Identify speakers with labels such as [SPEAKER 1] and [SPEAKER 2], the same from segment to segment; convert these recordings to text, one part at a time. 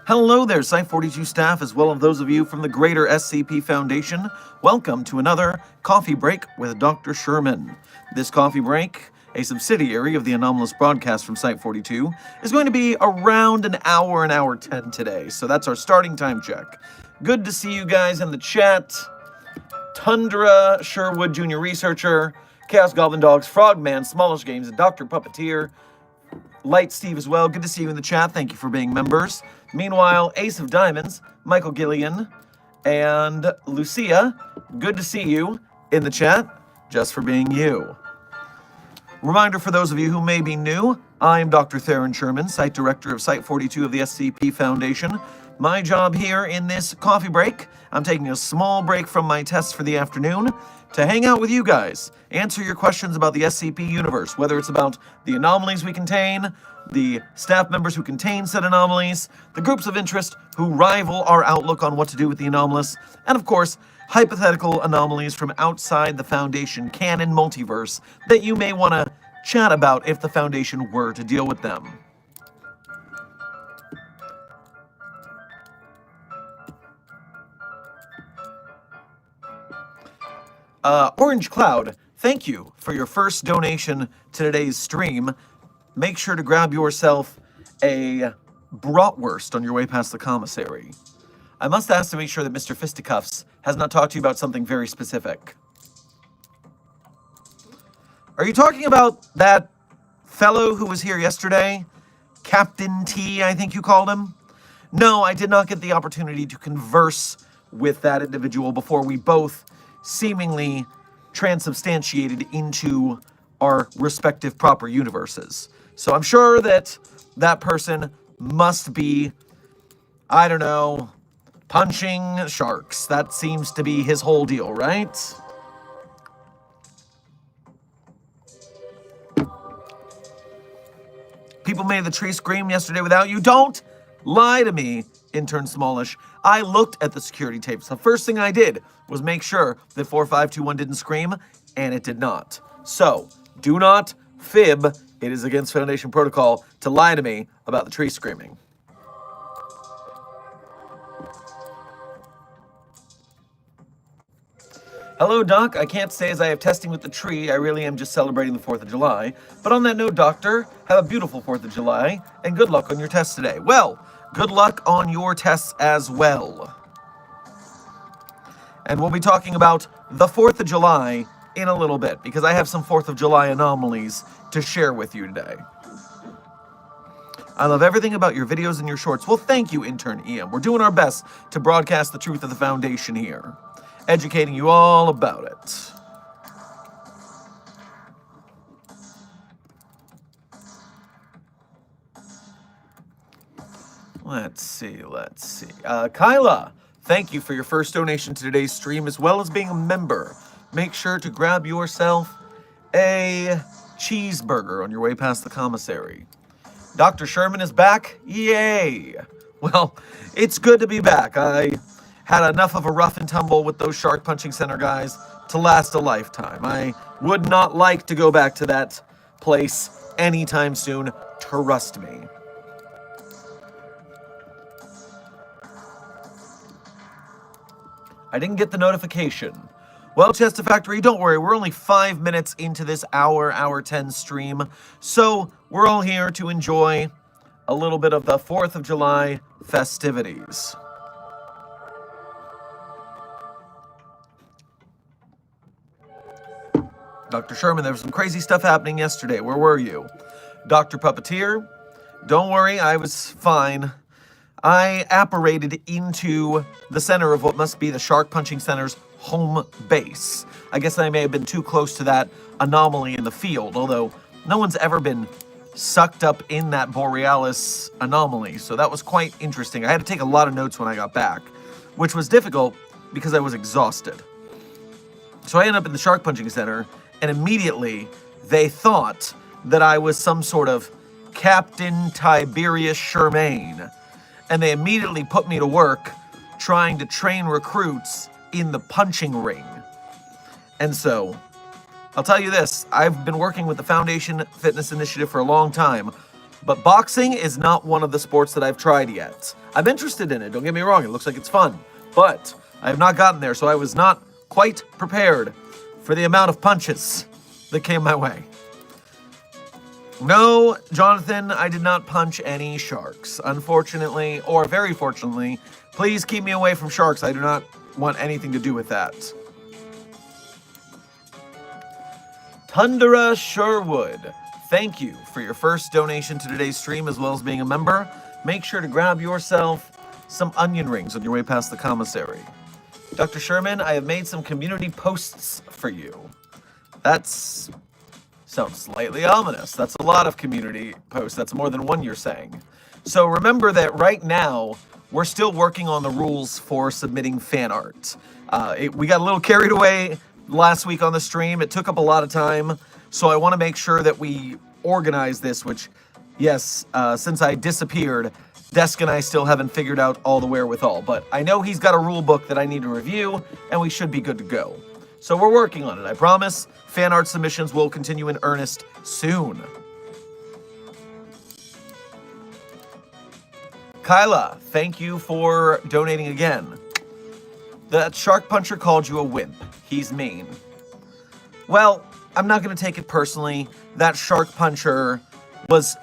[SPEAKER 1] Hello there, Site-42 staff, as well as those of you from the greater SCP Foundation. Welcome to another Coffee Break with Dr. Sherman. This coffee break, a subsidiary of the Anomalous broadcast from Site-42, is going to be around an hour 10 today, so that's our starting time check. Good to see you guys in the chat. Tundra, Sherwood, Junior Researcher, Chaos Goblin Dogs, Frogman, Smallish Games, and Dr. Puppeteer. Light Steve as well. Good to see you in the chat. Thank you for being members. Meanwhile, Ace of Diamonds, Michael Gillian, and Lucia, good to see you in the chat, just for being you. Reminder for those of you who may be new, I'm Dr. Theron Sherman, Site Director of Site-42 of the SCP Foundation. My job here in this coffee break, I'm taking a small break from my tests for the afternoon to hang out with you guys, answer your questions about the SCP universe, whether it's about the anomalies we contain, the staff members who contain said anomalies, the groups of interest who rival our outlook on what to do with the anomalous, and of course, hypothetical anomalies from outside the Foundation canon multiverse that you may want to chat about if the Foundation were to deal with them. Orange Cloud, thank you for your first donation to today's stream. Make sure to grab yourself a bratwurst on your way past the commissary. I must ask to make sure that Mr. Fisticuffs has not talked to you about something very specific. Are you talking about that fellow who was here yesterday? Captain T, I think you called him? No, I did not get the opportunity to converse with that individual before we both seemingly transubstantiated into our respective proper universes. So I'm sure that that person must be, I don't know, punching sharks. That seems to be his whole deal, right? People made the tree scream yesterday without you. Don't lie to me, intern Smallish. I looked at the security tapes. The first thing I did was make sure that 4521 didn't scream, and it did not. So, do not fib. It is against Foundation protocol to lie to me about the tree screaming. Hello, Doc. I can't say as I have testing with the tree. I really am just celebrating the 4th of July. But on that note, Doctor, have a beautiful 4th of July, and good luck on your tests today. Well, good luck on your tests as well. And we'll be talking about the 4th of July in a little bit, because I have some 4th of July anomalies to share with you today. I love everything about your videos and your shorts. Well, thank you, Intern EM. We're doing our best to broadcast the truth of the Foundation here, educating you all about it. Let's see. Kyla, thank you for your first donation to today's stream, as well as being a member. Make sure to grab yourself a cheeseburger on your way past the commissary. Dr. Sherman is back. Yay! Well, it's good to be back. I had enough of a rough and tumble with those shark punching center guys to last a lifetime. I would not like to go back to that place anytime soon. Trust me. I didn't get the notification. Well, Chester Factory, don't worry. We're only 5 minutes into this hour 10 stream. So we're all here to enjoy a little bit of the 4th of July festivities. Dr. Sherman, there was some crazy stuff happening yesterday. Where were you? Dr. Puppeteer, don't worry. I was fine. I apparated into the center of what must be the Shark Punching Center's home base. I guess I may have been too close to that anomaly in the field, although no one's ever been sucked up in that Borealis anomaly, so that was quite interesting. I had to take a lot of notes when I got back, which was difficult because I was exhausted. So I ended up in the Shark Punching Center, and immediately they thought that I was some sort of Captain Tiberius Sherman. And they immediately put me to work trying to train recruits in the punching ring. And so, I'll tell you this, I've been working with the Foundation Fitness Initiative for a long time. But boxing is not one of the sports that I've tried yet. I'm interested in it, don't get me wrong, it looks like it's fun. But I have not gotten there, so I was not quite prepared for the amount of punches that came my way. No, Jonathan, I did not punch any sharks, unfortunately, or very fortunately. Please keep me away from sharks. I do not want anything to do with that. Tundra Sherwood, thank you for your first donation to today's stream, as well as being a member. Make sure to grab yourself some onion rings on your way past the commissary. Dr. Sherman, I have made some community posts for you. That's... sounds slightly ominous. That's a lot of community posts. That's more than one you're saying. So remember that right now, we're still working on the rules for submitting fan art. We got a little carried away last week on the stream. It took up a lot of time. So I want to make sure that we organize this, which, yes, since I disappeared, Desk and I still haven't figured out all the wherewithal. But I know he's got a rule book that I need to review, and we should be good to go. So we're working on it, I promise. Fan art submissions will continue in earnest soon. Kyla, thank you for donating again. That shark puncher called you a wimp. He's mean. Well, I'm not going to take it personally. That shark puncher was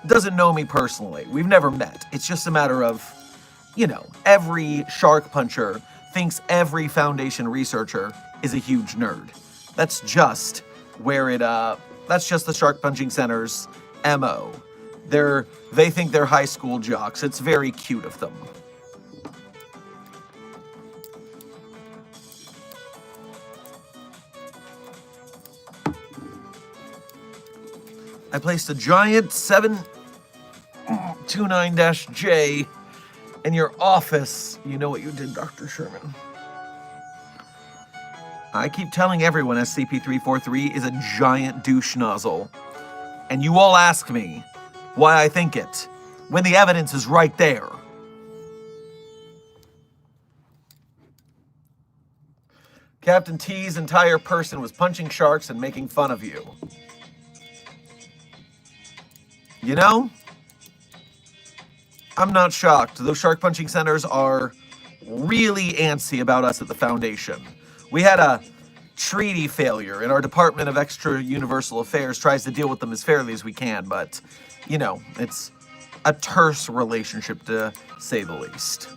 [SPEAKER 1] doesn't know me personally. We've never met. It's just a matter of, every shark puncher thinks every Foundation researcher is a huge nerd. That's just where that's just the Shark Punching Center's MO. They think they're high school jocks. It's very cute of them. I placed a giant 729-J in your office. You know what you did, Dr. Sherman. I keep telling everyone SCP-343 is a giant douche nozzle. And you all ask me why I think it, when the evidence is right there. Captain T's entire person was punching sharks and making fun of you. I'm not shocked. Those shark punching centers are really antsy about us at the Foundation. We had a treaty failure, and our Department of Extra Universal Affairs tries to deal with them as fairly as we can, but, it's a terse relationship, to say the least.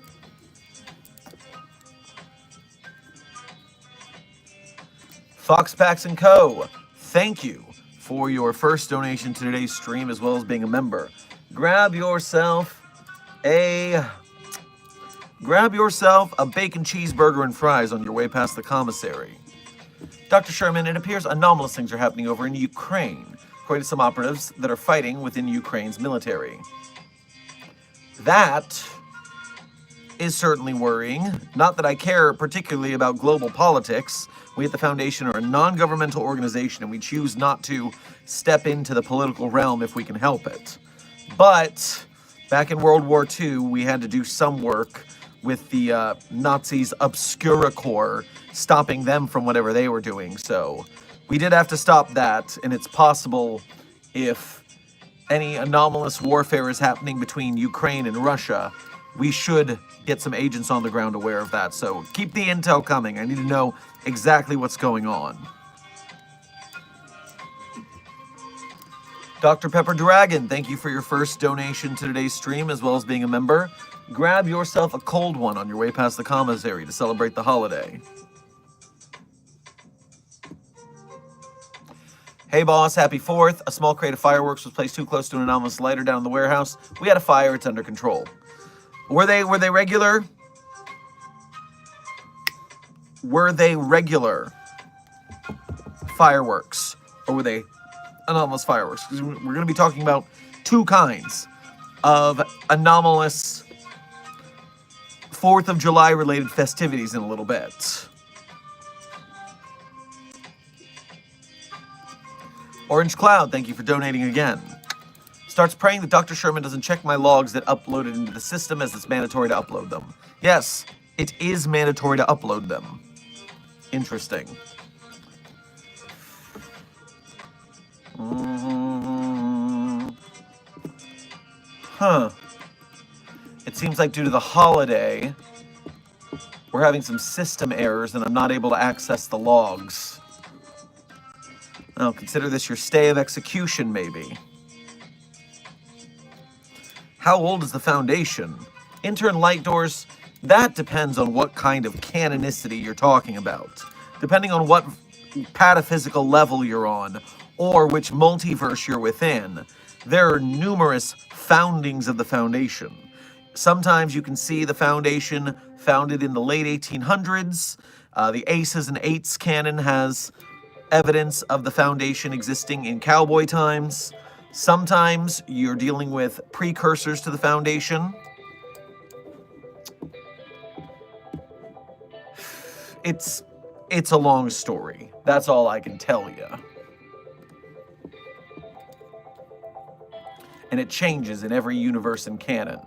[SPEAKER 1] Foxpacks & Co., thank you for your first donation to today's stream, as well as being a member. Grab yourself a bacon cheeseburger and fries on your way past the commissary. Dr. Sherman, it appears anomalous things are happening over in Ukraine, according to some operatives that are fighting within Ukraine's military. That is certainly worrying. Not that I care particularly about global politics. We at the Foundation are a non-governmental organization, and we choose not to step into the political realm if we can help it. But back in World War II, we had to do some work with the Nazis' Obscura Corps, stopping them from whatever they were doing. So we did have to stop that, and it's possible if any anomalous warfare is happening between Ukraine and Russia, we should get some agents on the ground aware of that. So keep the intel coming. I need to know exactly what's going on. Dr. Pepper Dragon, thank you for your first donation to today's stream, as well as being a member. Grab yourself a cold one on your way past the commissary to celebrate the holiday. Hey boss, happy 4th. A small crate of fireworks was placed too close to an anomalous lighter down in the warehouse. We had a fire, it's under control. Were they regular? Were they regular fireworks? Or were they anomalous fireworks? Because we're going to be talking about two kinds of anomalous 4th of July related festivities in a little bit. Orange Cloud, thank you for donating again. Starts praying that Dr. Sherman doesn't check my logs that uploaded into the system, as it's mandatory to upload them. Yes, it is mandatory to upload them. Interesting. Huh. It seems like due to the holiday, we're having some system errors and I'm not able to access the logs. Now, consider this your stay of execution, maybe. How old is the Foundation? Intern light doors, that depends on what kind of canonicity you're talking about. Depending on what pataphysical level you're on, or which multiverse you're within, there are numerous foundings of the Foundation. Sometimes you can see the Foundation founded in the late 1800s. The Aces and Eights canon has evidence of the Foundation existing in cowboy times. Sometimes you're dealing with precursors to the Foundation. It's a long story. That's all I can tell you. And it changes in every universe and canon.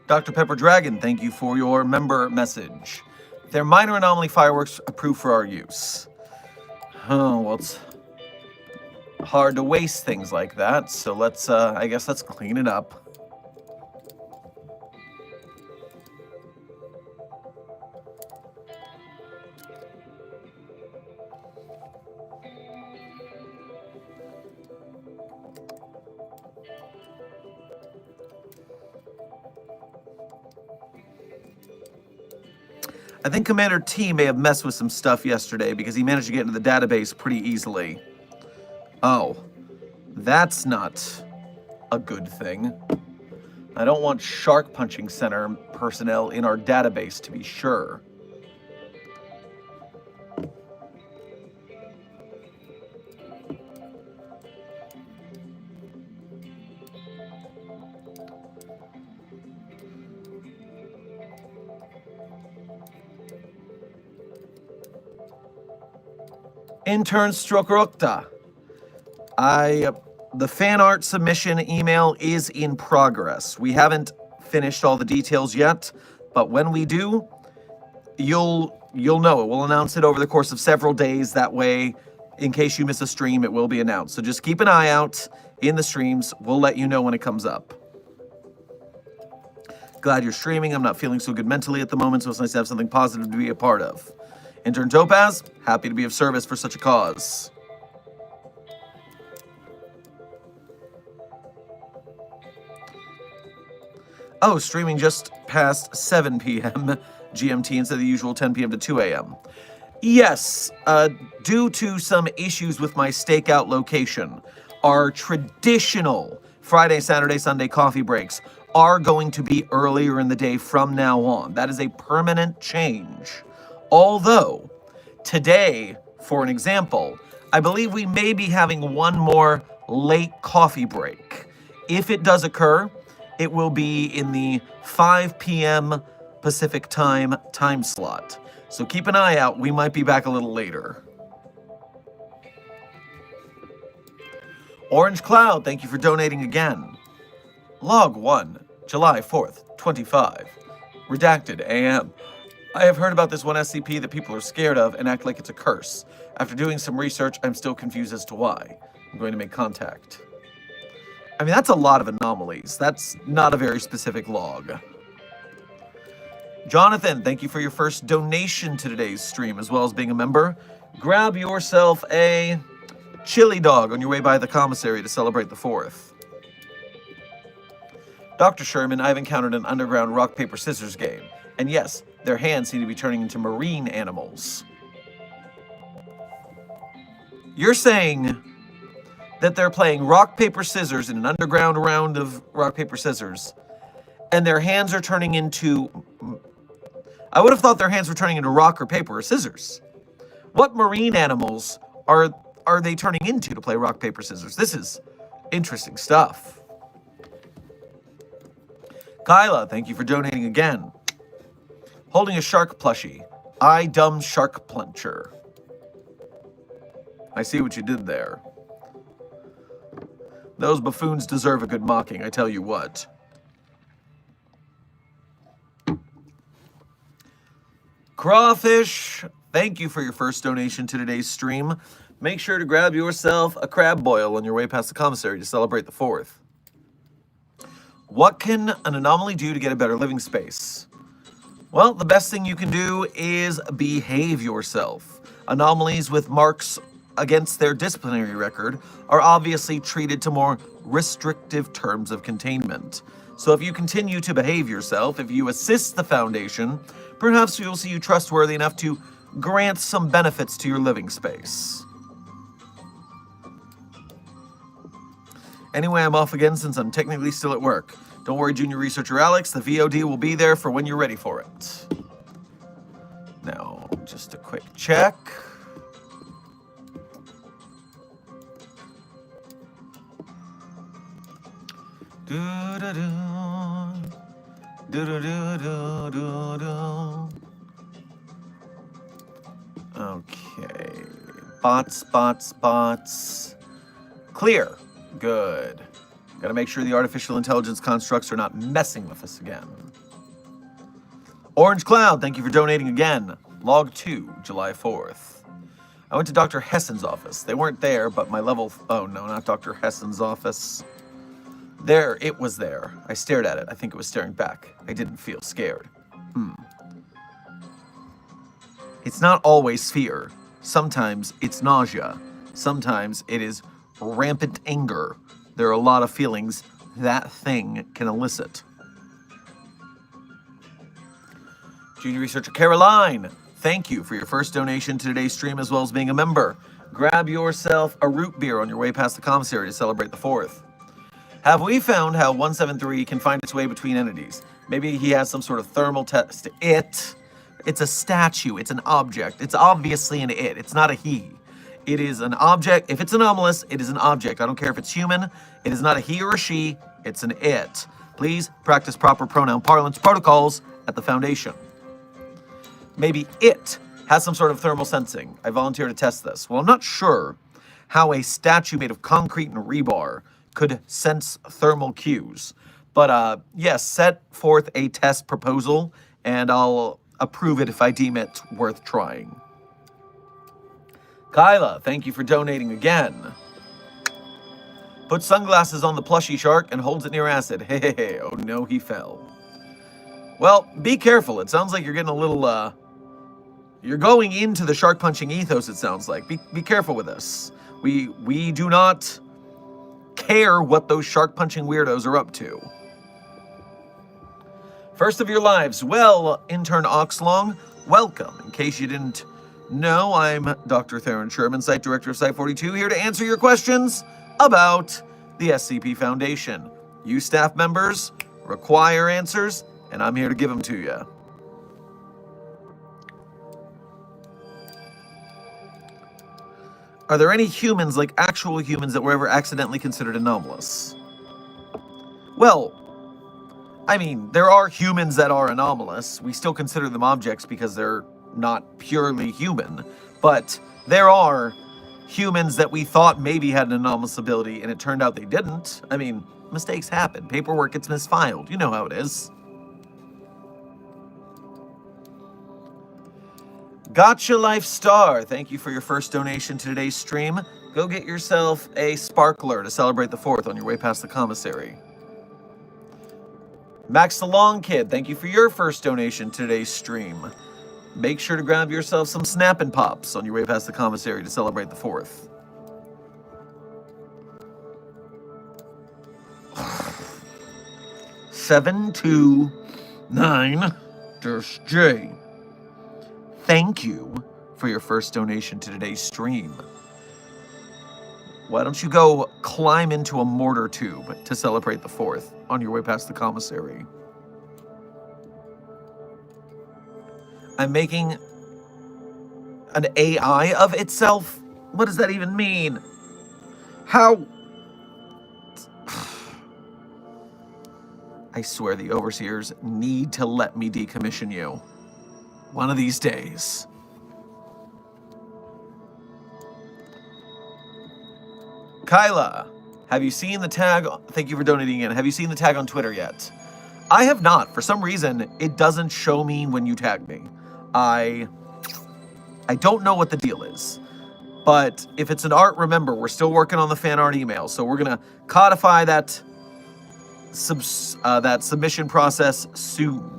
[SPEAKER 1] Dr. Pepper Dragon, thank you for your member message. They're minor anomaly fireworks approved for our use. Oh, well, it's hard to waste things like that, so let's, I guess let's clean it up. I think Commander T may have messed with some stuff yesterday because he managed to get into the database pretty easily. Oh, that's not a good thing. I don't want Shark Punching Center personnel in our database, to be sure. Intern Strokerukta. The fan art submission email is in progress. We haven't finished all the details yet, but when we do, you'll know it. We'll announce it over the course of several days. That way, in case you miss a stream, it will be announced. So just keep an eye out in the streams. We'll let you know when it comes up. Glad you're streaming. I'm not feeling so good mentally at the moment, so it's nice to have something positive to be a part of. Intern Topaz, happy to be of service for such a cause. Oh, streaming just past 7 p.m. GMT instead of the usual 10 p.m. to 2 a.m. Yes, due to some issues with my stakeout location, our traditional Friday, Saturday, Sunday coffee breaks are going to be earlier in the day from now on. That is a permanent change. Although, today, for an example, I believe we may be having one more late coffee break. If it does occur, it will be in the 5 p.m. Pacific time slot. So keep an eye out. We might be back a little later. Orange Cloud, thank you for donating again. Log 1, July 4th, 25. Redacted AM. I have heard about this one SCP that people are scared of and act like it's a curse. After doing some research, I'm still confused as to why. I'm going to make contact. I mean, that's a lot of anomalies. That's not a very specific log. Jonathan, thank you for your first donation to today's stream, as well as being a member. Grab yourself a chili dog on your way by the commissary to celebrate the 4th. Dr. Sherman, I've encountered an underground rock, paper, scissors game. And yes, their hands seem to be turning into marine animals. You're saying that they're playing rock, paper, scissors in an underground round of rock, paper, scissors, and their hands are turning into... I would have thought their hands were turning into rock or paper or scissors. What marine animals are they turning into to play rock, paper, scissors? This is interesting stuff. Kyla, thank you for donating again. Holding a shark plushie. I dumb shark puncher. I see what you did there. Those buffoons deserve a good mocking, I tell you what. Crawfish, thank you for your first donation to today's stream. Make sure to grab yourself a crab boil on your way past the commissary to celebrate the 4th. What can an anomaly do to get a better living space? Well, the best thing you can do is behave yourself. Anomalies with marks against their disciplinary record are obviously treated to more restrictive terms of containment. So if you continue to behave yourself, if you assist the Foundation, perhaps we will see you trustworthy enough to grant some benefits to your living space. Anyway, I'm off again since I'm technically still at work. Don't worry, Junior Researcher Alex, the VOD will be there for when you're ready for it. Now, just a quick check. Okay. Bots. Clear. Good. Gotta make sure the artificial intelligence constructs are not messing with us again. Orange Cloud, thank you for donating again. Log 2, July 4th. I went to Dr. Hessen's office. They weren't there, but my level... Oh, no, not Dr. Hessen's office. There, it was there. I stared at it. I think it was staring back. I didn't feel scared. It's not always fear. Sometimes it's nausea. Sometimes it is rampant anger. There are a lot of feelings that thing can elicit. Junior Researcher Caroline, thank you for your first donation to today's stream as well as being a member. Grab yourself a root beer on your way past the commissary to celebrate the 4th. Have we found how 173 can find its way between entities? Maybe he has some sort of thermal test. It's a statue. It's an object. It's obviously an it. It's not a he. It is an object. If it's anomalous, it is an object. I don't care if it's human. It is not a he or a she. It's an it. Please practice proper pronoun parlance protocols at the Foundation. Maybe it has some sort of thermal sensing. I volunteer to test this. Well, I'm not sure how a statue made of concrete and rebar could sense thermal cues. But yes, set forth a test proposal, and I'll approve it if I deem it worth trying. Kyla, thank you for donating again. Put sunglasses on the plushy shark and holds it near acid. Hey, oh no, he fell. Well, be careful. It sounds like you're getting a little, you're going into the shark punching ethos, it sounds like. Be careful with this. We do not care what those shark punching weirdos are up to. First of your lives. Well, intern Oxlong, welcome. In case you didn't know, I'm Dr. Theron Sherman, Site Director of Site-42, here to answer your questions about the SCP Foundation. You staff members require answers, and I'm here to give them to you. Are there any humans, like actual humans, that were ever accidentally considered anomalous? Well, I mean, there are humans that are anomalous. We still consider them objects because they're not purely human. But there are humans that we thought maybe had an anomalous ability, and it turned out they didn't. I mean, mistakes happen. Paperwork gets misfiled. You know how it is. Gotcha Life Star, thank you for your first donation to today's stream. Go get yourself a sparkler to celebrate the 4th on your way past the commissary. Max the Long Kid, thank you for your first donation to today's stream. Make sure to grab yourself some Snappin' Pops on your way past the commissary to celebrate the 4th. $729-J. Thank you for your first donation to today's stream. Why don't you go climb into a mortar tube to celebrate the 4th on your way past the commissary? I'm making an AI of itself? What does that even mean? How? I swear the overseers need to let me decommission you. One of these days. Kyla, have you seen the tag? Thank you for donating in. Have you seen the tag on Twitter yet? I have not. For some reason, it doesn't show me when you tag me. I don't know what the deal is. But if it's an art, remember, we're still working on the fan art email. So we're going to codify that submission process soon.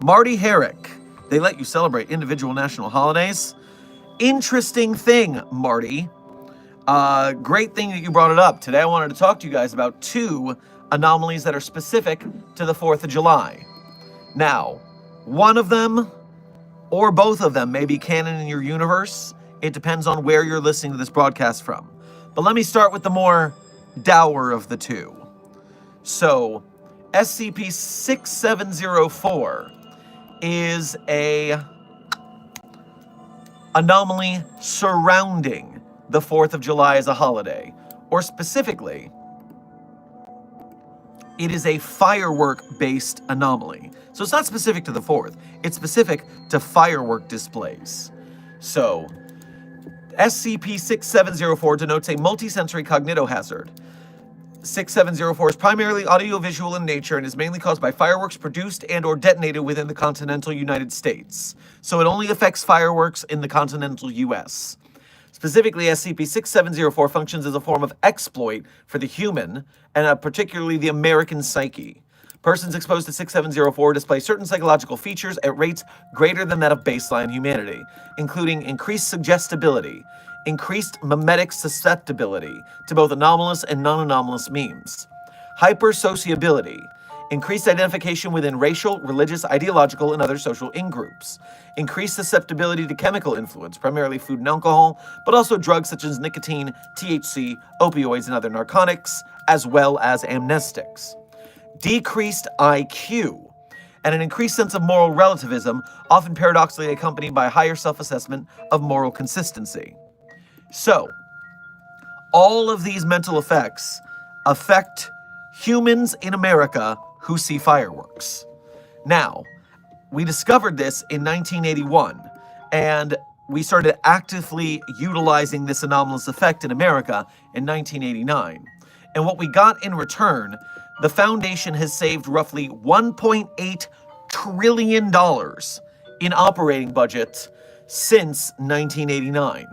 [SPEAKER 1] Marty Herrick. They let you celebrate individual national holidays. Interesting thing, Marty. Great thing that you brought it up. Today I wanted to talk to you guys about 2 anomalies that are specific to the 4th of July. Now, one of them or both of them may be canon in your universe. It depends on where you're listening to this broadcast from. But let me start with the more dour of the 2. So, SCP-4704 is a anomaly surrounding the 4th of July as a holiday. Or specifically, it is a firework-based anomaly. So it's not specific to the 4th. It's specific to firework displays. So, SCP-6704 denotes a multisensory cognitohazard. 6704 is primarily audiovisual in nature and is mainly caused by fireworks produced and or detonated within the continental United States. So it only affects fireworks in the continental US. Specifically, SCP-6704 functions as a form of exploit for the human, and particularly the American psyche. Persons exposed to 6704 display certain psychological features at rates greater than that of baseline humanity, including increased suggestibility, increased mimetic susceptibility to both anomalous and non-anomalous memes, hypersociability, increased identification within racial, religious, ideological, and other social in-groups, increased susceptibility to chemical influence, primarily food and alcohol, but also drugs such as nicotine, THC, opioids, and other narcotics, as well as amnestics. Decreased IQ, and an increased sense of moral relativism, often paradoxically accompanied by a higher self-assessment of moral consistency. So, all of these mental effects affect humans in America who see fireworks. Now, we discovered this in 1981, and we started actively utilizing this anomalous effect in America in 1989. And what we got in return, the Foundation has saved roughly $1.8 trillion in operating budget since 1989.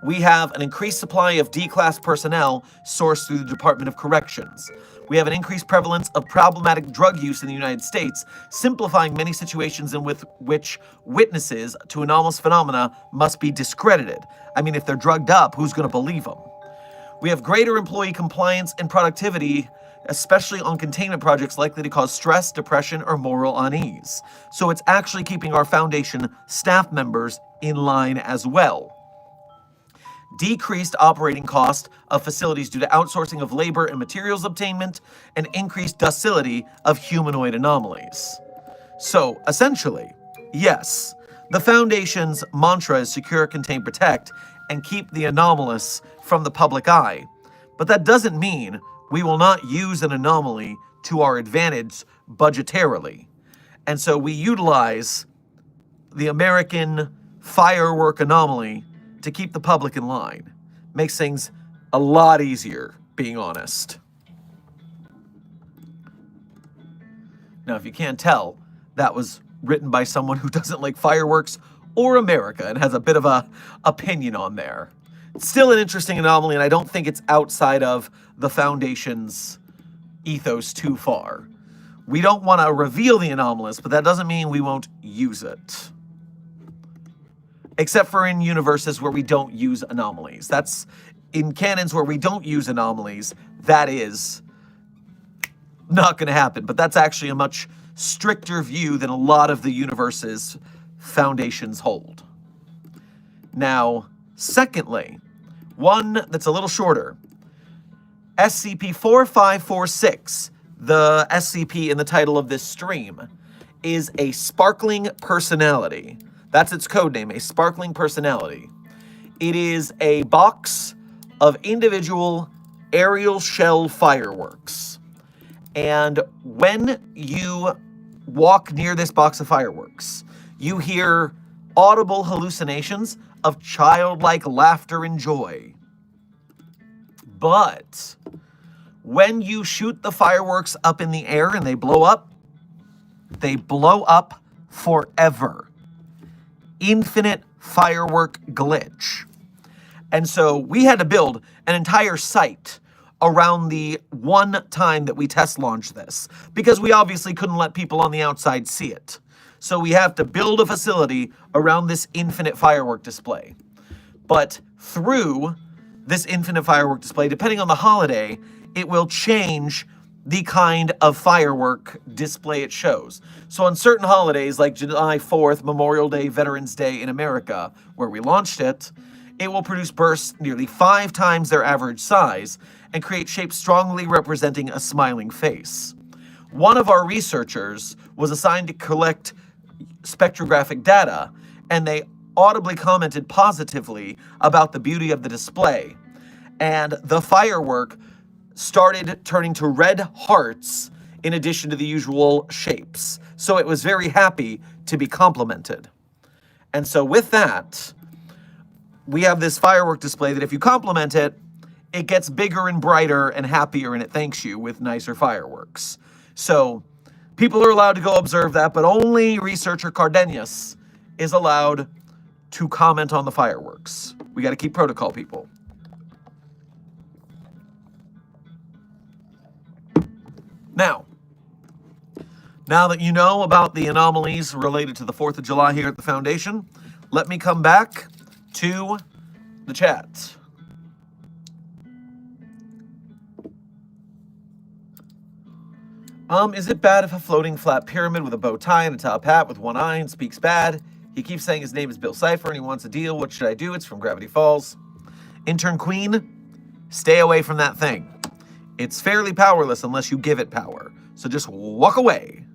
[SPEAKER 1] We have an increased supply of D-class personnel sourced through the Department of Corrections. We have an increased prevalence of problematic drug use in the United States, simplifying many situations in which witnesses to anomalous phenomena must be discredited. I mean, if they're drugged up, who's going to believe them? We have greater employee compliance and productivity, especially on containment projects likely to cause stress, depression, or moral unease. So it's actually keeping our Foundation staff members in line as well. Decreased operating cost of facilities due to outsourcing of labor and materials obtainment, and increased docility of humanoid anomalies. So, essentially, yes, the Foundation's mantra is secure, contain, protect, and keep the anomalous from the public eye. But that doesn't mean we will not use an anomaly to our advantage budgetarily. And so we utilize the American firework anomaly to keep the public in line. Makes things a lot easier, being honest. Now, if you can't tell, that was written by someone who doesn't like fireworks or America and has a bit of a opinion on there. It's still an interesting anomaly, and I don't think it's outside of the Foundation's ethos too far. We don't want to reveal the anomalous, but that doesn't mean we won't use it. Except for in universes where we don't use anomalies. That's in canons where we don't use anomalies, that is not going to happen. But that's actually a much stricter view than a lot of the universes Foundations hold. Now, secondly, one that's a little shorter. SCP-4546, the SCP in the title of this stream, is a sparkling personality. That's its code name, a sparkling personality. It is a box of individual aerial shell fireworks. And when you walk near this box of fireworks, you hear audible hallucinations of childlike laughter and joy. But when you shoot the fireworks up in the air and they blow up forever. Infinite firework glitch. And so we had to build an entire site around the one time that we test launched this, because we obviously couldn't let people on the outside see it. So we have to build a facility around this infinite firework display. But through this infinite firework display, depending on the holiday, it will change the kind of firework display it shows. So on certain holidays, like July 4th, Memorial Day, Veterans Day in America, where we launched it, it will produce bursts nearly 5 times their average size and create shapes strongly representing a smiling face. One of our researchers was assigned to collect spectrographic data, and they audibly commented positively about the beauty of the display. And the firework started turning to red hearts in addition to the usual shapes. So it was very happy to be complimented. And so with that, we have this firework display that if you compliment it, it gets bigger and brighter and happier, and it thanks you with nicer fireworks. So people are allowed to go observe that, but only researcher Cardenas is allowed to comment on the fireworks. We got to keep protocol, people. Now that you know about the anomalies related to the 4th of July here at the Foundation, let me come back to the chat. Is it bad if a floating flat pyramid with a bow tie and a top hat with one eye and speaks bad? He keeps saying his name is Bill Cipher and he wants a deal. What should I do? It's from Gravity Falls. Intern Queen, stay away from that thing. It's fairly powerless unless you give it power. So just walk away.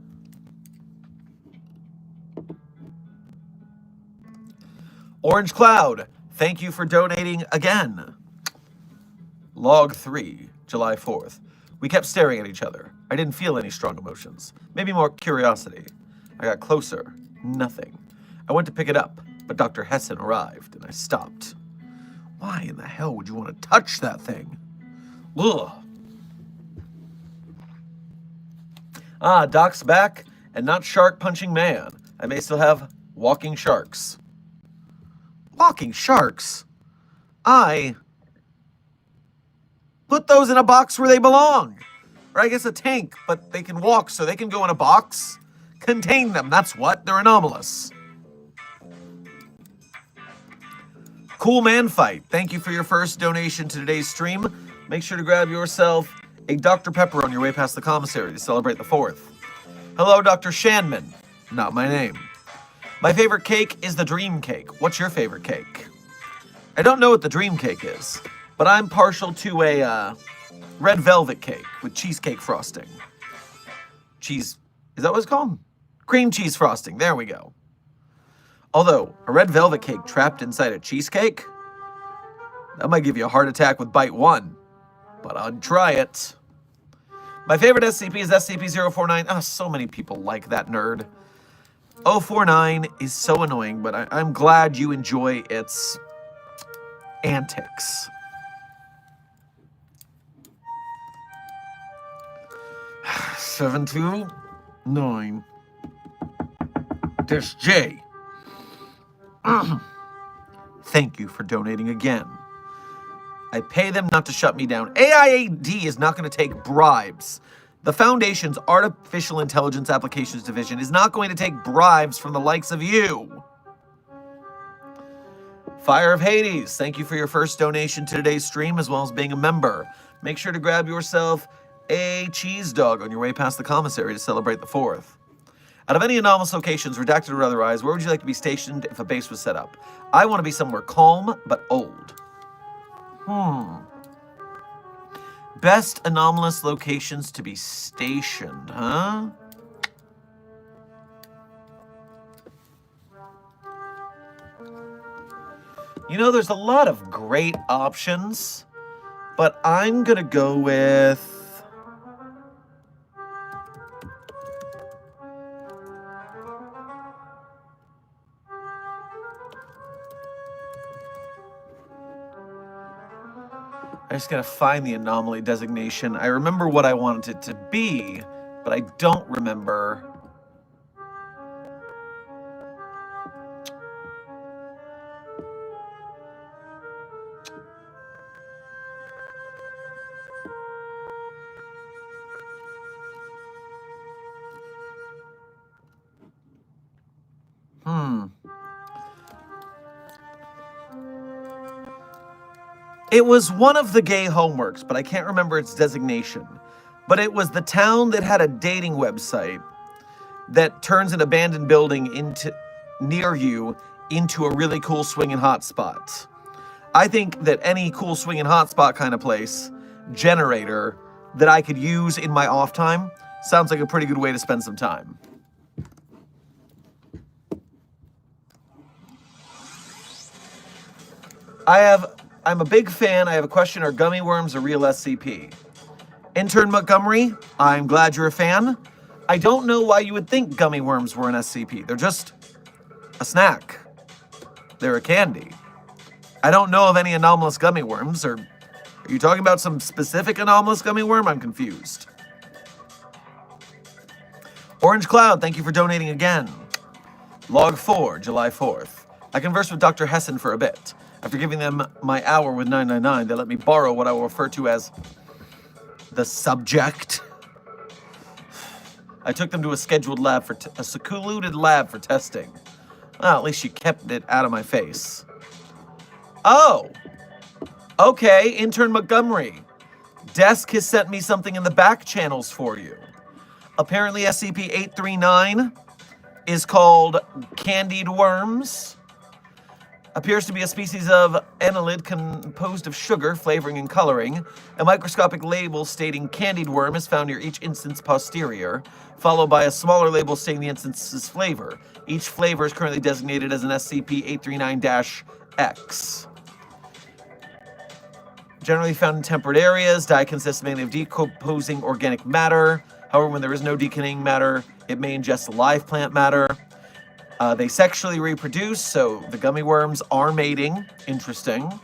[SPEAKER 1] Orange Cloud, thank you for donating again. Log 3, July 4th. We kept staring at each other. I didn't feel any strong emotions. Maybe more curiosity. I got closer. Nothing. I went to pick it up, but Dr. Hessen arrived, and I stopped. Why in the hell would you want to touch that thing? Ugh. Ah, Doc's back, and not Shark Punching Man. I may still have walking sharks. Walking sharks? I put those in a box where they belong. Or I guess a tank, but they can walk, so they can go in a box. Contain them, that's what. They're anomalous. Cool Man Fight, thank you for your first donation to today's stream. Make sure to grab yourself a Dr. Pepper on your way past the commissary to celebrate the 4th. Hello, Dr. Shanman. Not my name. My favorite cake is the dream cake. What's your favorite cake? I don't know what the dream cake is, but I'm partial to a red velvet cake with cheesecake frosting. Is that what it's called? Cream cheese frosting, there we go. Although, a red velvet cake trapped inside a cheesecake? That might give you a heart attack with bite 1. But I'd try it. My favorite SCP is SCP-049. Oh, so many people like that nerd. 049 is so annoying, but I'm glad you enjoy its antics. Seven two 9 J. Thank you for donating again. I pay them not to shut me down. AIAD is not going to take bribes. The Foundation's Artificial Intelligence Applications Division is not going to take bribes from the likes of you. Fire of Hades, thank you for your first donation to today's stream, as well as being a member. Make sure to grab yourself a cheese dog on your way past the commissary to celebrate the 4th. Out of any anomalous locations, redacted or otherwise, where would you like to be stationed if a base was set up? I want to be somewhere calm, but old. Best anomalous locations to be stationed, huh? You know, there's a lot of great options, but I'm gonna go with I just gotta find the anomaly designation. I remember what I wanted it to be, but I don't remember. It was one of the gay homeworks, but I can't remember its designation. But it was the town that had a dating website that turns an abandoned building near you into a really cool swinging hotspot. I think that any cool swinging hotspot kind of place, generator, that I could use in my off time sounds like a pretty good way to spend some time. I'm a big fan. I have a question. Are gummy worms a real SCP? Intern Montgomery, I'm glad you're a fan. I don't know why you would think gummy worms were an SCP. They're just a snack. They're a candy. I don't know of any anomalous gummy worms. Are you talking about some specific anomalous gummy worm? I'm confused. Orange Cloud, thank you for donating again. Log 4, July 4th. I conversed with Dr. Hessen for a bit. After giving them my hour with 999, they let me borrow what I will refer to as the subject. I took them to a scheduled lab for a secluded lab for testing. Well, at least she kept it out of my face. Oh, okay, Intern Montgomery. Desk has sent me something in the back channels for you. Apparently SCP-839 is called Candied worms. Appears to be a species of annelid composed of sugar, flavoring, and coloring. A microscopic label stating Candied worm is found near each instance posterior, followed by a smaller label stating the instance's flavor. Each flavor is currently designated as an SCP-839-X. Generally found in temperate areas, dye consists mainly of decomposing organic matter. However, when there is no decaying matter, it may ingest live plant matter. They sexually reproduce, so the gummy worms are mating. Interesting.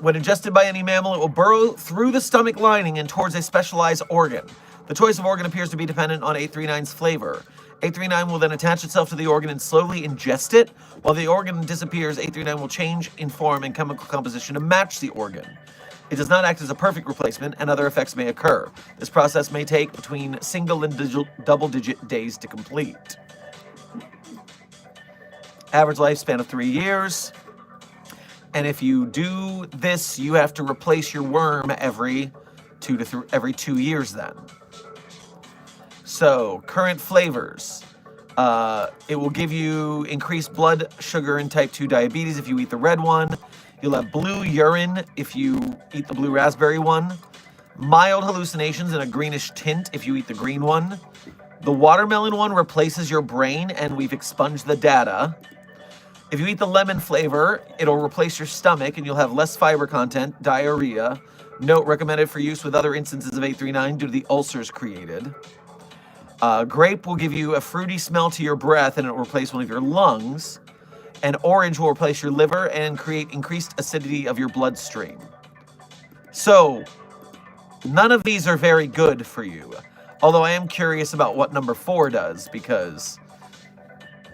[SPEAKER 1] When ingested by any mammal, it will burrow through the stomach lining and towards a specialized organ. The choice of organ appears to be dependent on 839's flavor. 839 will then attach itself to the organ and slowly ingest it. While the organ disappears, 839 will change in form and chemical composition to match the organ. It does not act as a perfect replacement, and other effects may occur. This process may take between single and double-digit days to complete. Average lifespan of 3 years. And if you do this, you have to replace your worm every 2 years then. So, current flavors. It will give you increased blood sugar and type 2 diabetes if you eat the red one. You'll have blue urine if you eat the blue raspberry one. Mild hallucinations and a greenish tint if you eat the green one. The watermelon one replaces your brain, and we've expunged the data. If you eat the lemon flavor, it'll replace your stomach, and you'll have less fiber content, diarrhea. Note, recommended for use with other instances of 839 due to the ulcers created. Grape will give you a fruity smell to your breath, and it'll replace one of your lungs. And orange will replace your liver and create increased acidity of your bloodstream. So, none of these are very good for you. Although I am curious about what number 4 does, because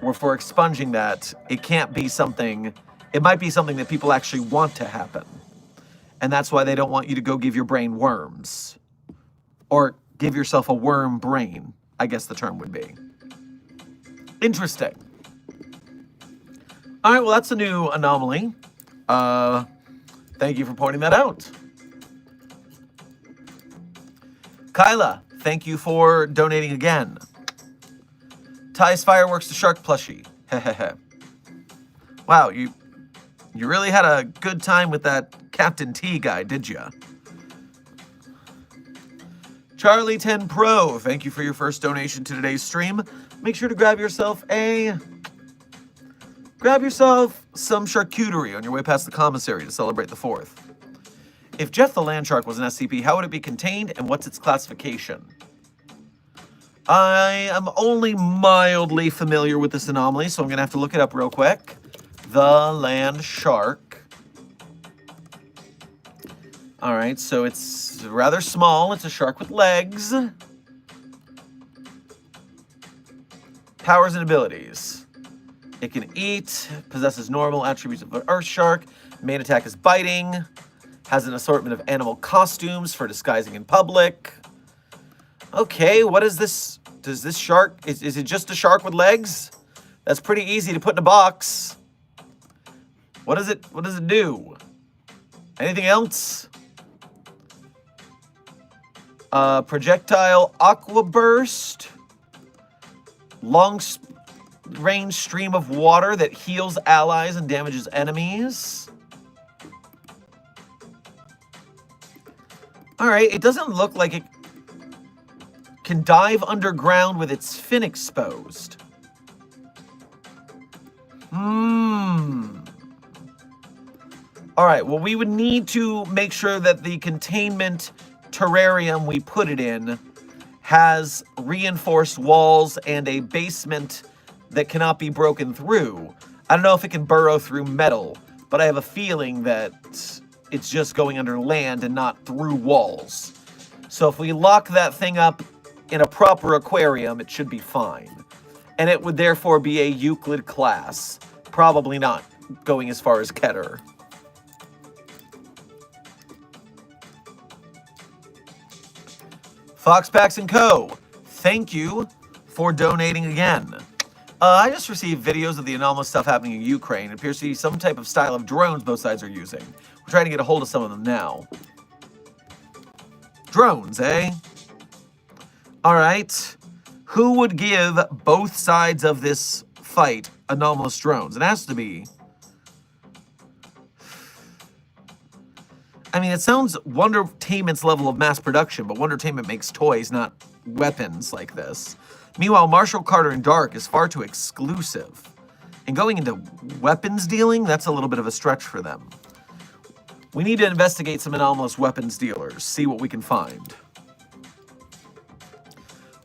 [SPEAKER 1] if we're expunging that, it can't be something, it might be something that people actually want to happen. And that's why they don't want you to go give your brain worms. Or give yourself a worm brain, I guess the term would be. Interesting. All right, well, that's a new anomaly. Thank you for pointing that out. Kyla, thank you for donating again. Ties fireworks to shark plushie. Hehehe. Wow, you really had a good time with that Captain T guy, did ya? Charlie 10 Pro, thank you for your first donation to today's stream. Make sure to grab yourself some charcuterie on your way past the commissary to celebrate the 4th. If Jeff the Land Shark was an SCP, how would it be contained and what's its classification? I am only mildly familiar with this anomaly, so I'm going to have to look it up real quick. The Land Shark. All right, so it's rather small. It's a shark with legs. Powers and abilities. It can eat, possesses normal attributes of an earth shark. Main attack is biting. Has an assortment of animal costumes for disguising in public. Okay, what is this? Does this shark, is it just a shark with legs? That's pretty easy to put in a box. What does it do? Anything else? Projectile aqua burst. Long-range stream of water that heals allies and damages enemies. All right, it doesn't look like it can dive underground with its fin exposed. All right, well, we would need to make sure that the containment terrarium we put it in has reinforced walls and a basement that cannot be broken through. I don't know if it can burrow through metal, but I have a feeling that it's just going under land and not through walls. So if we lock that thing up in a proper aquarium, it should be fine. And it would therefore be a Euclid class. Probably not going as far as Keter. Foxpacks & Co., thank you for donating again. I just received videos of the anomalous stuff happening in Ukraine. It appears to be some type of style of drones both sides are using. We're trying to get a hold of some of them now. Drones, eh? All right. Who would give both sides of this fight anomalous drones? It has to be. I mean, it sounds Wondertainment's level of mass production, but Wondertainment makes toys, not weapons like this. Meanwhile, Marshall, Carter, and Dark is far too exclusive. And going into weapons dealing, that's a little bit of a stretch for them. We need to investigate some anomalous weapons dealers, see what we can find.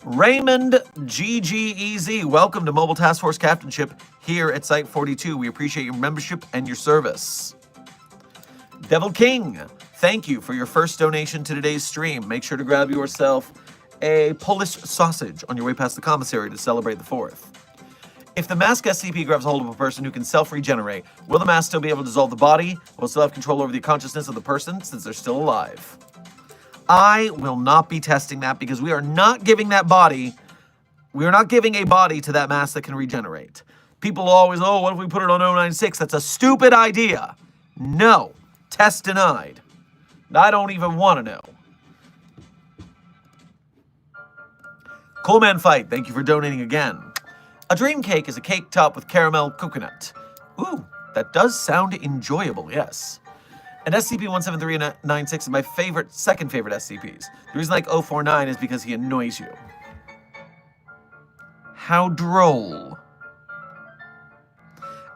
[SPEAKER 1] Raymond GGEZ, welcome to Mobile Task Force Captainship here at Site 42. We appreciate your membership and your service. Devil King, thank you for your first donation to today's stream. Make sure to grab yourself a Polish sausage on your way past the commissary to celebrate the 4th. If the mask SCP grabs a hold of a person who can self-regenerate, will the mask still be able to dissolve the body? Will it still have control over the consciousness of the person since they're still alive? I will not be testing that because we are not giving that body, we are not giving a body to that mask that can regenerate. People always, oh, what if we put it on 096? That's a stupid idea. No. Test denied. I don't even want to know. Coolman Fight, thank you for donating again. A dream cake is a cake topped with caramel coconut. Ooh, that does sound enjoyable, yes. And SCP-17396 is my second favorite SCPs. The reason I like 049 is because he annoys you. How droll.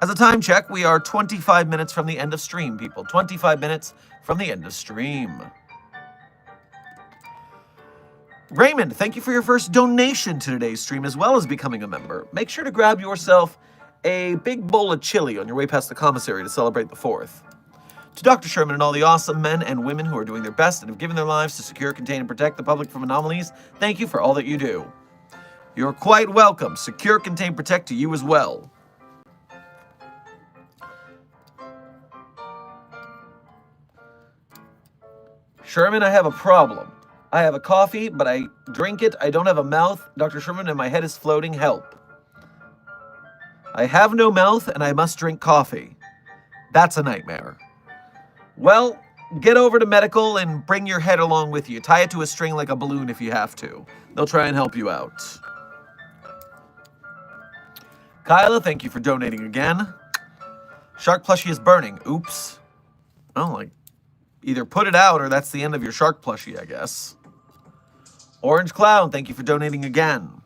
[SPEAKER 1] As a time check, we are 25 minutes from the end of stream, people. 25 minutes from the end of stream. Raymond, thank you for your first donation to today's stream, as well as becoming a member. Make sure to grab yourself a big bowl of chili on your way past the commissary to celebrate the 4th. To Dr. Sherman and all the awesome men and women who are doing their best and have given their lives to secure, contain, and protect the public from anomalies, thank you for all that you do. You're quite welcome. Secure, contain, protect to you as well. Sherman, I have a problem. I have a coffee, but I drink it. I don't have a mouth. Dr. Sherman, and my head is floating. Help. I have no mouth, and I must drink coffee. That's a nightmare. Well, get over to Mythical and bring your head along with you. Tie it to a string like a balloon if you have to. They'll try and help you out. Kyla, thank you for donating again. Shark plushie is burning. Oops. Oh, like, either put it out or that's the end of your shark plushie, I guess. Orange Clown, thank you for donating again.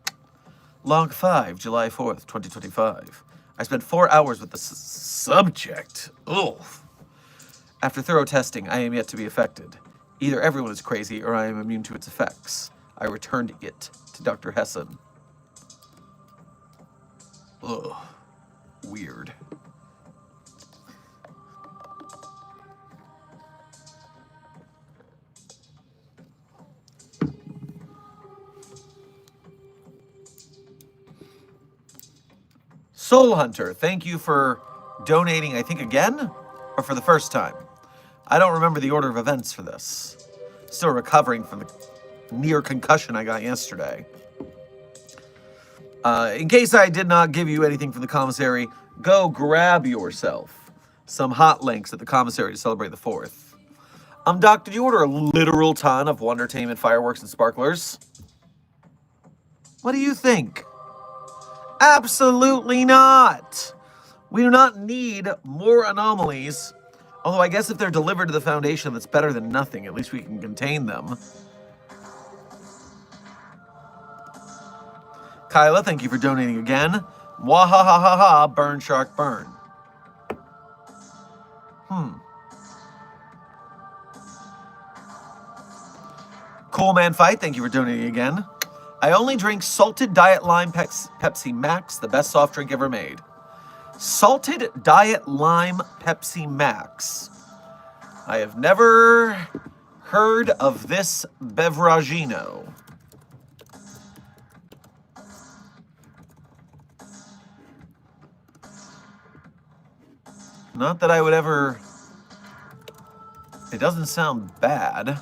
[SPEAKER 1] Log 5, July 4th, 2025. I spent 4 hours with the subject. Ugh. After thorough testing, I am yet to be affected. Either everyone is crazy or I am immune to its effects. I returned it to Dr. Hessen. Ugh. Weird. Soul Hunter, thank you for donating, I think, again? Or for the first time? I don't remember the order of events for this. Still recovering from the near concussion I got yesterday. In case I did not give you anything from the commissary, go grab yourself some hot links at the commissary to celebrate the 4th. Doc, did you order a literal ton of Wondertainment fireworks and sparklers? What do you think? Absolutely not! We do not need more anomalies. Although I guess if they're delivered to the Foundation, that's better than nothing. At least we can contain them. Kyla, thank you for donating again. Wahahaha, burn shark burn. Cool Man Fight, thank you for donating again. I only drink salted Diet Lime Pepsi Max, the best soft drink ever made. Salted Diet Lime Pepsi Max. I have never heard of this beveragino. Not that I would ever... It doesn't sound bad.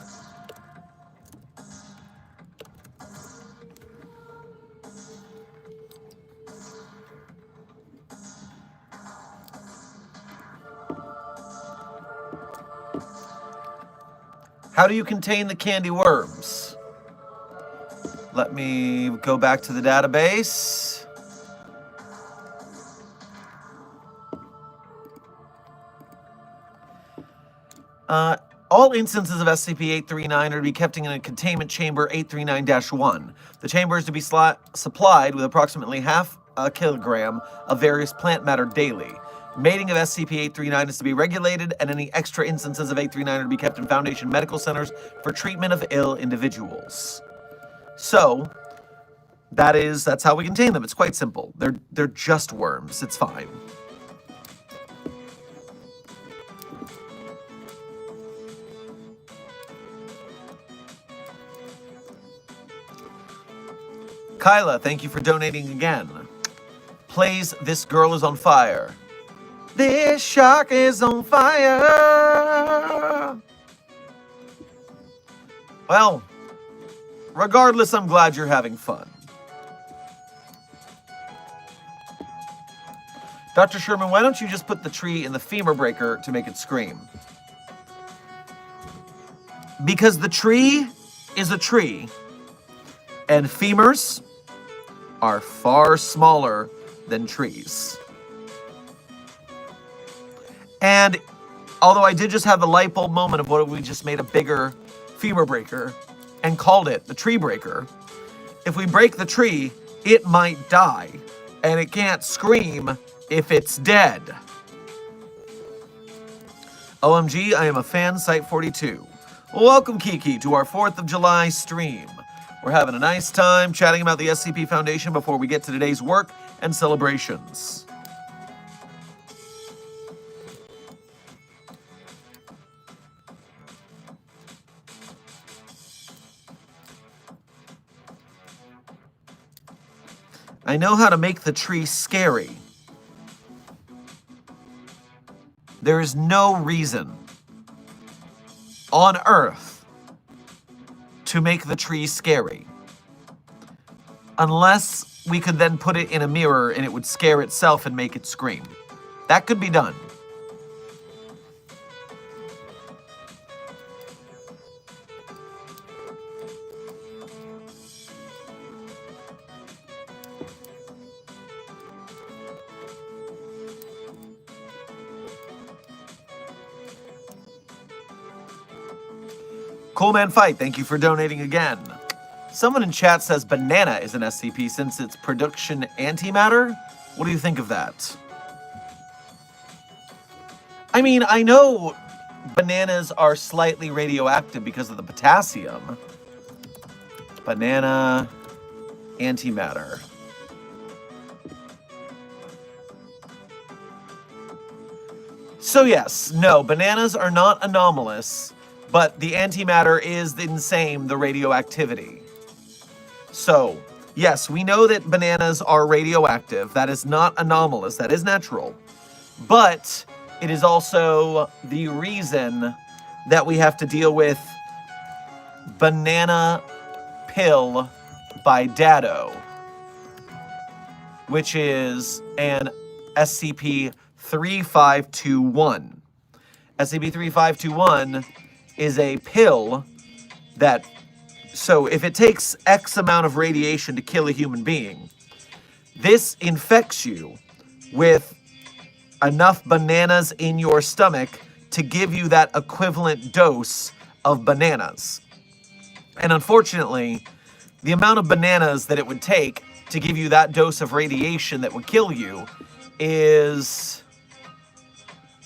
[SPEAKER 1] How do you contain the candy worms? Let me go back to the database. All instances of SCP-839 are to be kept in a containment chamber 839-1. The chamber is to be supplied with approximately half a kilogram of various plant matter daily. Mating of SCP-839 is to be regulated, and any extra instances of 839 are to be kept in Foundation medical centers for treatment of ill individuals. So, that's how we contain them. It's quite simple. They're just worms. It's fine. Kyla, thank you for donating again. Plays This Girl is on Fire. This shark is on fire. Well, regardless, I'm glad you're having fun. Dr. Sherman, why don't you just put the tree in the femur breaker to make it scream? Because the tree is a tree, and femurs are far smaller than trees. And although I did just have the light bulb moment of what if we just made a bigger femur breaker and called it the tree breaker, if we break the tree, it might die, and it can't scream if it's dead. OMG, I am a fan, Site 42. Welcome, Kiki, to our 4th of July stream. We're having a nice time chatting about the SCP Foundation before we get to today's work and celebrations. I know how to make the tree scary. There is no reason on Earth to make the tree scary. Unless we could then put it in a mirror and it would scare itself and make it scream. That could be done. Cool Man Fight, thank you for donating again. Someone in chat says banana is an SCP since it's production antimatter. What do you think of that? I mean, I know bananas are slightly radioactive because of the potassium. Banana antimatter. So yes, no, bananas are not anomalous, but the antimatter is the radioactivity. So, Yes, we know that bananas are radioactive. That is not anomalous. That is natural. But it is also the reason that we have to deal with Banana Pill by Dado, which is an SCP-3521. SCP-3521 is a pill that, so if it takes X amount of radiation to kill a human being, this infects you with enough bananas in your stomach to give you that equivalent dose of bananas. And unfortunately, the amount of bananas that it would take to give you that dose of radiation that would kill you is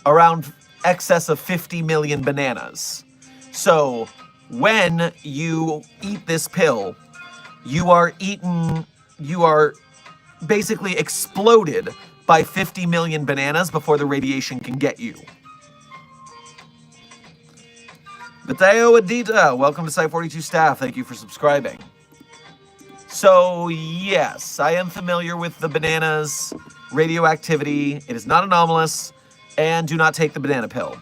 [SPEAKER 1] around excess of 50 million bananas. So when you eat this pill, you are basically exploded by 50 million bananas before the radiation can get you. Mateo Adita, welcome to Site-42 staff. Thank you for subscribing. So, yes, I am familiar with the bananas radioactivity. It is not anomalous, and do not take the banana pill.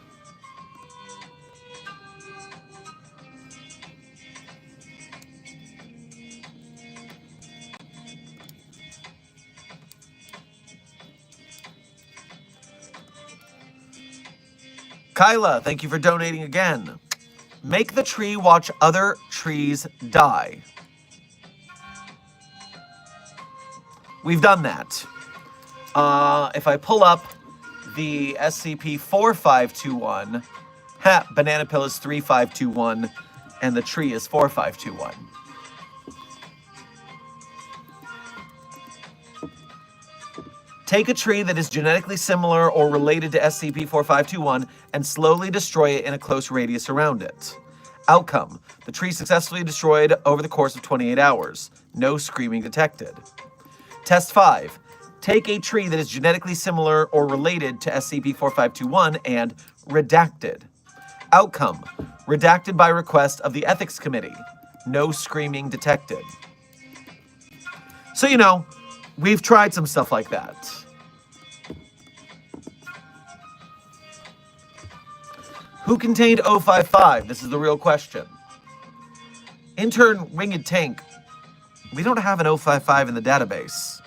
[SPEAKER 1] Kyla, thank you for donating again. Make the tree watch other trees die. We've done that. If I pull up the SCP-4521, banana pill is 3521, and the tree is 4521. Take a tree that is genetically similar or related to SCP-4521 and slowly destroy it in a close radius around it. Outcome: the tree successfully destroyed over the course of 28 hours. No screaming detected. Test 5. Take a tree that is genetically similar or related to SCP-4521 and redacted. Outcome: redacted by request of the Ethics Committee. No screaming detected. So, you know, we've tried some stuff like that. Who contained 055? This is the real question. Intern Winged Tank, we don't have an 055 in the database.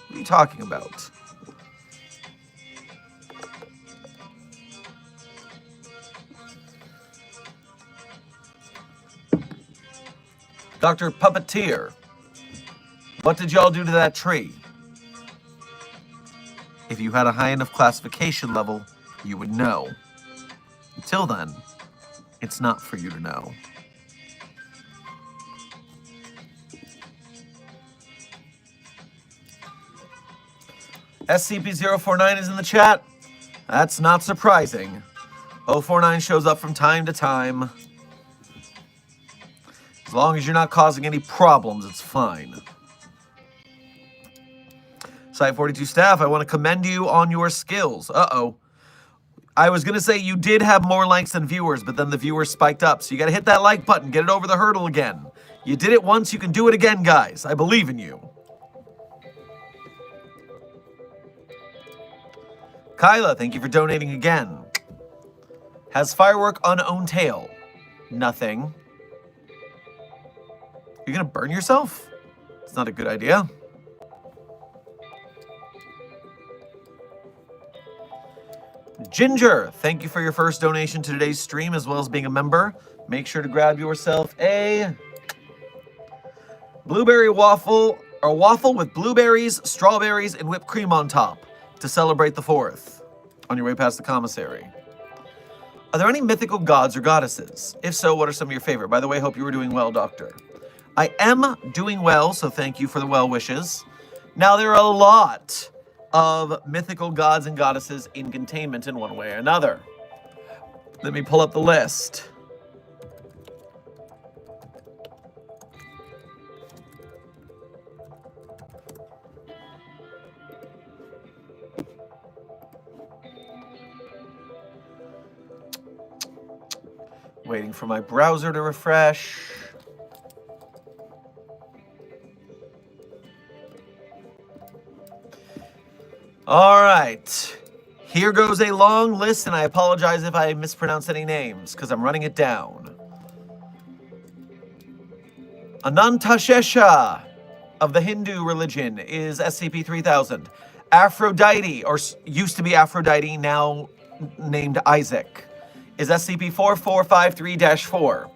[SPEAKER 1] What are you talking about? Dr. Puppeteer, what did y'all do to that tree? If you had a high enough classification level, you would know. Until then, it's not for you to know. SCP-049 is in the chat. That's not surprising. 049 shows up from time to time. As long as you're not causing any problems, it's fine. Site-42 staff, I want to commend you on your skills. Uh-oh. I was going to say you did have more likes than viewers, but then the viewers spiked up. So you got to hit that like button, get it over the hurdle again. You did it once, you can do it again, guys. I believe in you. Kyla, thank you for donating again. Has firework unowned tail? Nothing. You're going to burn yourself? It's not a good idea. Ginger, thank you for your first donation to today's stream, as well as being a member. Make sure to grab yourself a blueberry waffle, or waffle with blueberries, strawberries, and whipped cream on top to celebrate the 4th on your way past the commissary. Are there any mythical gods or goddesses? If so, what are some of your favorite? By the way, hope you were doing well, Doctor. I am doing well, so thank you for the well wishes. Now, there are a lot of mythical gods and goddesses in containment in one way or another. Let me pull up the list. Waiting for my browser to refresh. All right. Here goes a long list, and I apologize if I mispronounce any names, because I'm running it down. Anantashesha of the Hindu religion is SCP-3000. Aphrodite, or used to be Aphrodite, now named Isaac, is SCP-4453-4.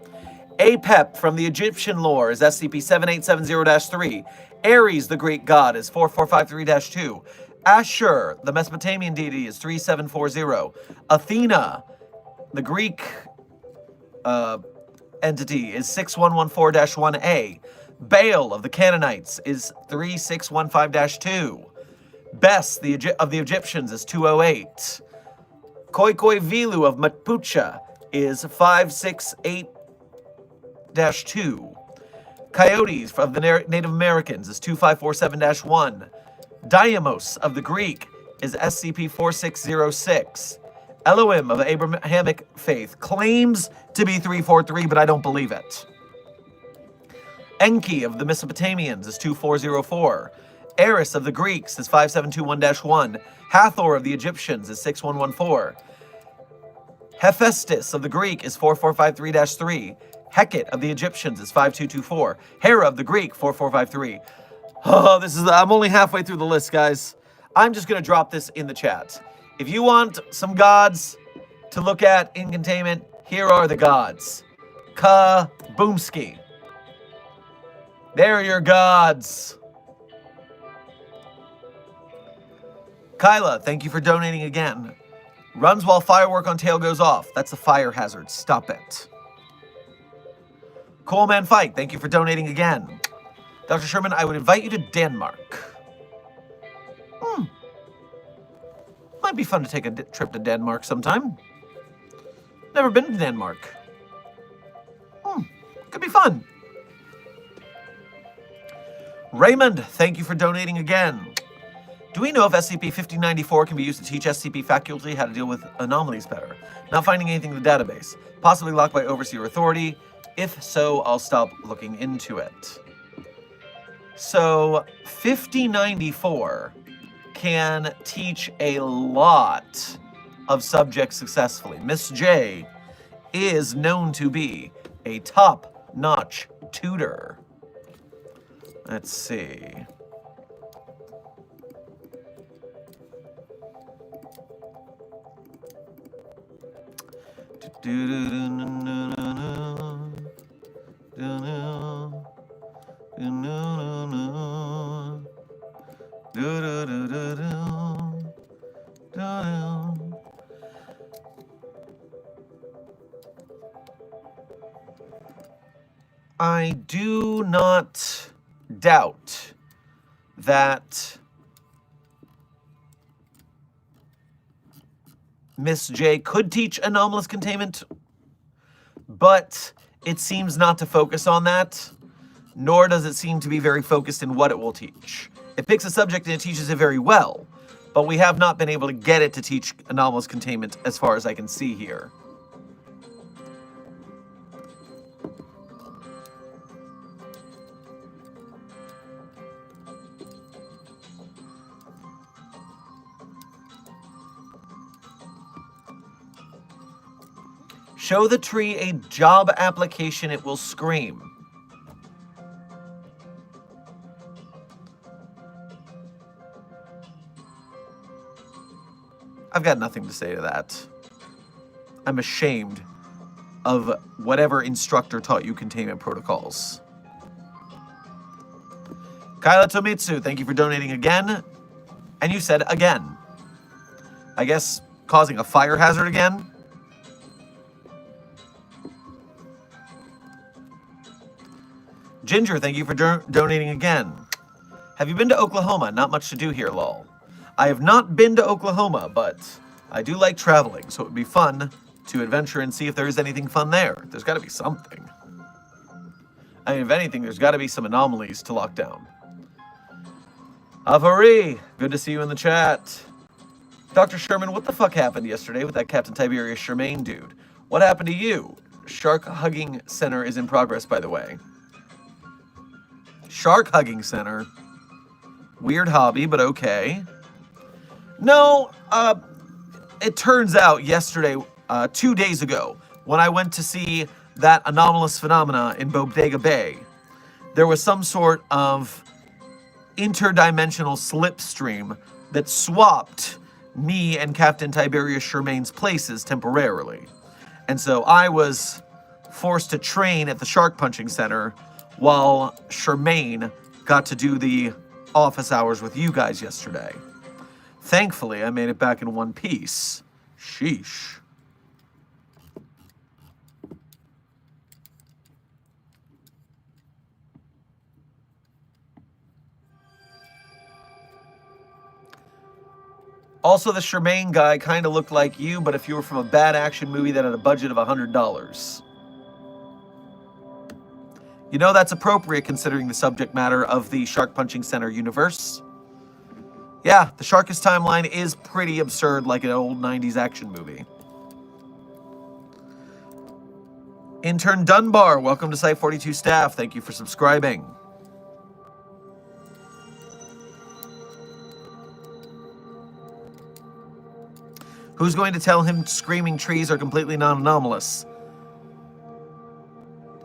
[SPEAKER 1] Apep from the Egyptian lore is SCP-7870-3. Ares, the Greek god, is 4453-2. Ashur, the Mesopotamian deity, is 3740. Athena, the Greek entity, is 6114-1A. Baal of the Canaanites is 3615-2. Bes of the Egyptians is 208. Khoikhoi Vilu of Mapuche is 568-2. Coyotes of the Native Americans is 2547-1. Diamos of the Greek is SCP-4606. Elohim of the Abrahamic faith claims to be 343, but I don't believe it. Enki of the Mesopotamians is 2404. Eris of the Greeks is 5721-1. Hathor of the Egyptians is 6114. Hephaestus of the Greek is 4453-3. Hecate of the Egyptians is 5224. Hera of the Greek, 4453. Oh, I'm only halfway through the list, guys. I'm just going to drop this in the chat. If you want some gods to look at in containment, here are the gods. Kaboomski. They're your gods. Kyla, thank you for donating again. Runs while firework on tail goes off. That's a fire hazard. Stop it. Coleman Fight, thank you for donating again. Dr. Sherman, I would invite you to Denmark. Might be fun to take a trip to Denmark sometime. Never been to Denmark. Could be fun. Raymond, thank you for donating again. Do we know if SCP-5094 can be used to teach SCP faculty how to deal with anomalies better? Not finding anything in the database. Possibly locked by Overseer Authority. If so, I'll stop looking into it. So, 5094 can teach a lot of subjects successfully. Miss J is known to be a top-notch tutor. Let's see. I do not doubt that Miss J could teach anomalous containment, but it seems not to focus on that, nor does it seem to be very focused in what it will teach. It picks a subject and it teaches it very well, but we have not been able to get it to teach anomalous containment as far as I can see here. Show the tree a job application, it will scream. I've got nothing to say to that. I'm ashamed of whatever instructor taught you containment protocols. Kyla Tomitsu, thank you for donating again. And you said again. I guess causing a fire hazard again? Ginger, thank you for donating again. Have you been to Oklahoma? Not much to do here, lol. I have not been to Oklahoma, but I do like traveling, so it would be fun to adventure and see if there is anything fun there. There's got to be something. I mean, if anything, there's got to be some anomalies to lock down. Avari, good to see you in the chat. Dr. Sherman, what the fuck happened yesterday with that Captain Tiberius Sherman dude? What happened to you? Shark Hugging Center is in progress, by the way. Shark Hugging Center. Weird hobby, but okay. No, it turns out yesterday, 2 days ago, when I went to see that anomalous phenomena in Bodega Bay, there was some sort of interdimensional slipstream that swapped me and Captain Tiberius Sherman's places temporarily. And so I was forced to train at the Shark Punching Center while Sherman got to do the office hours with you guys yesterday. Thankfully, I made it back in one piece. Sheesh. Also, the Sherman guy kind of looked like you, but if you were from a bad action movie that had a budget of $100. You know that's appropriate considering the subject matter of the Shark Punching Center universe. Yeah, the Sharkus timeline is pretty absurd, like an old 90s action movie. Intern Dunbar, welcome to Site 42 staff. Thank you for subscribing. Who's going to tell him screaming trees are completely non-anomalous?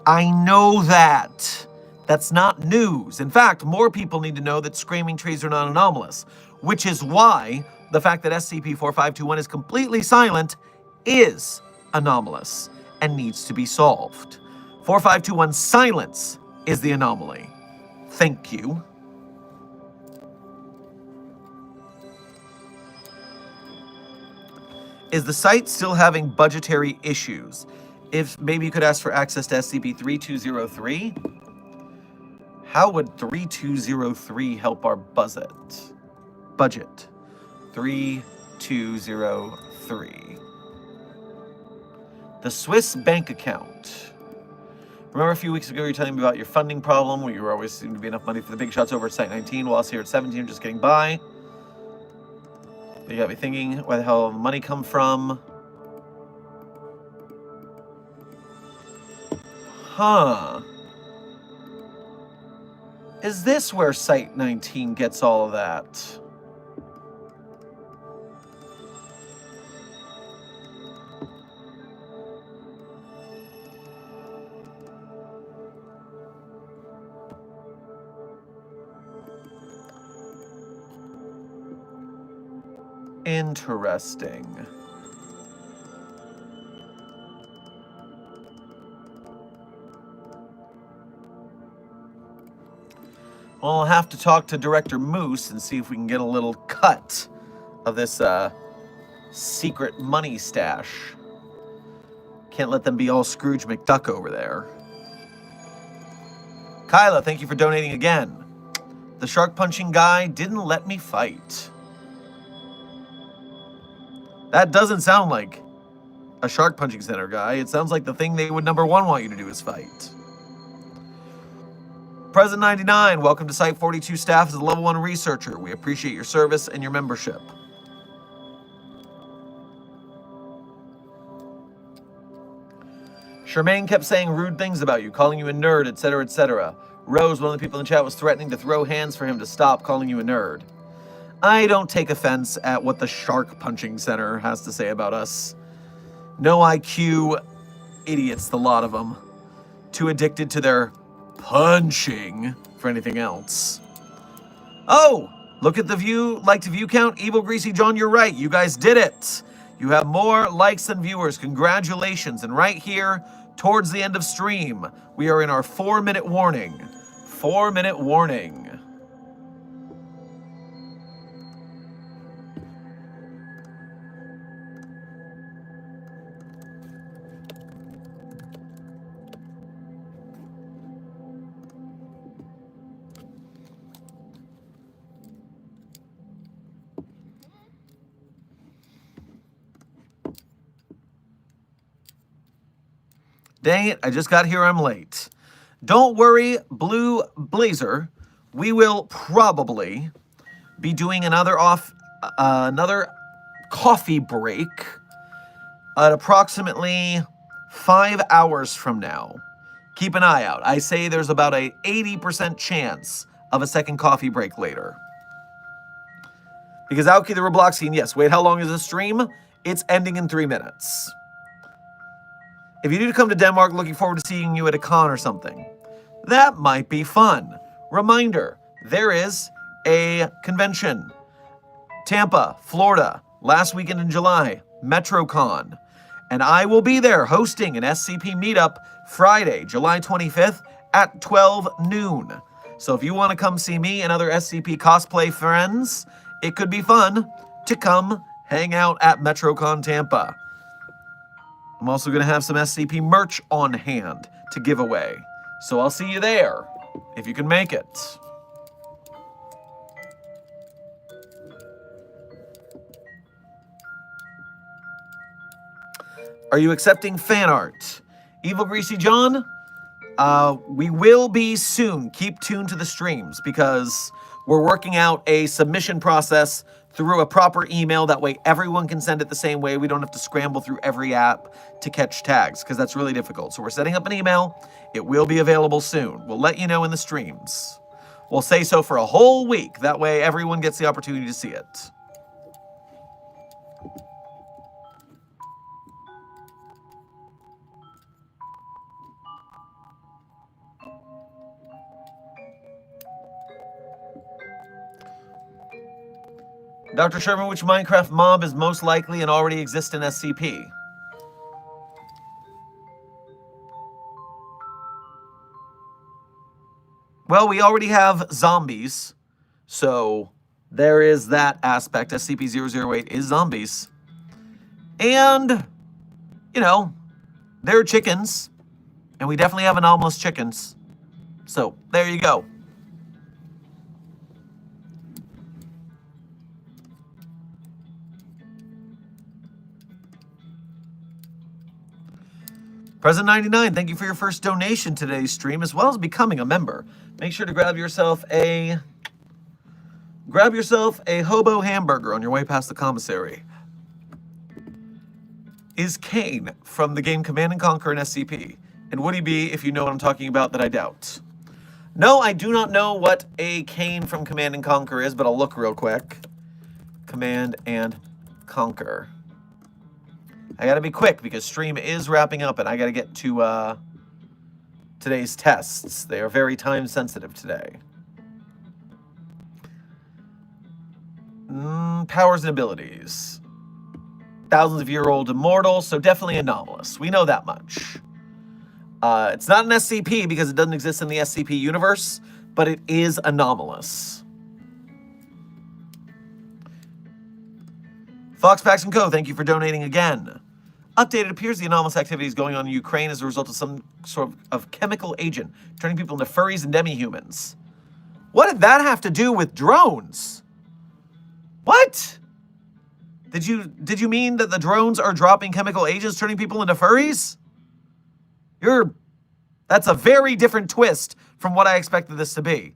[SPEAKER 1] I know that. That's not news. In fact, more people need to know that screaming trees are non-anomalous, which is why the fact that SCP-4521 is completely silent is anomalous and needs to be solved. 4521's silence is the anomaly. Thank you. Is the site still having budgetary issues? If maybe you could ask for access to SCP-3203? How would 3203 help our budget? 3203. The Swiss bank account. Remember a few weeks ago you were telling me about your funding problem, where you were always seemed to be enough money for the big shots over at Site 19, while us here at 17 are just getting by. You got me thinking, where the hell did the money come from? Huh. Is this where Site 19 gets all of that? Interesting. Well, I'll have to talk to Director Moose and see if we can get a little cut of this secret money stash. Can't let them be all Scrooge McDuck over there. Kyla, thank you for donating again. The shark punching guy didn't let me fight. That doesn't sound like a shark punching center guy. It sounds like the thing they would number one want you to do is fight. President 99, welcome to Site 42 staff as a level 1 researcher. We appreciate your service and your membership. Sherman kept saying rude things about you, calling you a nerd, etc., etc. Rose, one of the people in the chat, was threatening to throw hands for him to stop calling you a nerd. I don't take offense at what the Shark Punching Center has to say about us. No IQ idiots, the lot of them. Too addicted to their punching for anything else. Oh, look at the view count. Evil Greasy John, you're right. You guys did it. You have more likes than viewers. Congratulations. And right here, towards the end of stream, we are in our 4-minute warning. 4-minute warning. Dang it, I just got here, I'm late. Don't worry, Blue Blazer. We will probably be doing another coffee break at approximately 5 hours from now. Keep an eye out. I say there's about a 80% chance of a second coffee break later. Because Aoki the Robloxian, yes, wait, how long is this stream? It's ending in 3 minutes. If you do come to Denmark, looking forward to seeing you at a con or something. That might be fun. Reminder, there is a convention. Tampa, Florida, last weekend in July, MetroCon. And I will be there hosting an SCP meetup Friday, July 25th at 12 noon. So if you want to come see me and other SCP cosplay friends, it could be fun to come hang out at MetroCon Tampa. I'm also going to have some SCP merch on hand to give away. So I'll see you there, if you can make it. Are you accepting fan art? Evil Greasy John? We will be soon. Keep tuned to the streams because we're working out a submission process through a proper email. That way everyone can send it the same way. We don't have to scramble through every app to catch tags because that's really difficult. So we're setting up an email. It will be available soon. We'll let you know in the streams. We'll say so for a whole week. That way everyone gets the opportunity to see it. Dr. Sherman, which Minecraft mob is most likely and already exists in SCP? Well, we already have zombies, so there is that aspect. SCP-008 is zombies. And, you know, they're chickens, and we definitely have anomalous chickens. So, there you go. Present 99, thank you for your first donation to today's stream, as well as becoming a member. Make sure to grab yourself a hobo hamburger on your way past the commissary. Is Kane from the game Command & Conquer and SCP? And would he be, if you know what I'm talking about, that I doubt? No, I do not know what a Kane from Command & Conquer is, but I'll look real quick. Command & Conquer. I gotta be quick because stream is wrapping up and I gotta get to today's tests. They are very time sensitive today. Powers and abilities. Thousands of year old immortal, so definitely anomalous. We know that much. It's not an SCP because it doesn't exist in the SCP universe, but it is anomalous. Foxpax & Co., thank you for donating again. Updated, appears the anomalous activity is going on in Ukraine as a result of some sort of chemical agent, turning people into furries and demi-humans. What did that have to do with drones? What? Did you mean that the drones are dropping chemical agents, turning people into furries? That's a very different twist from what I expected this to be.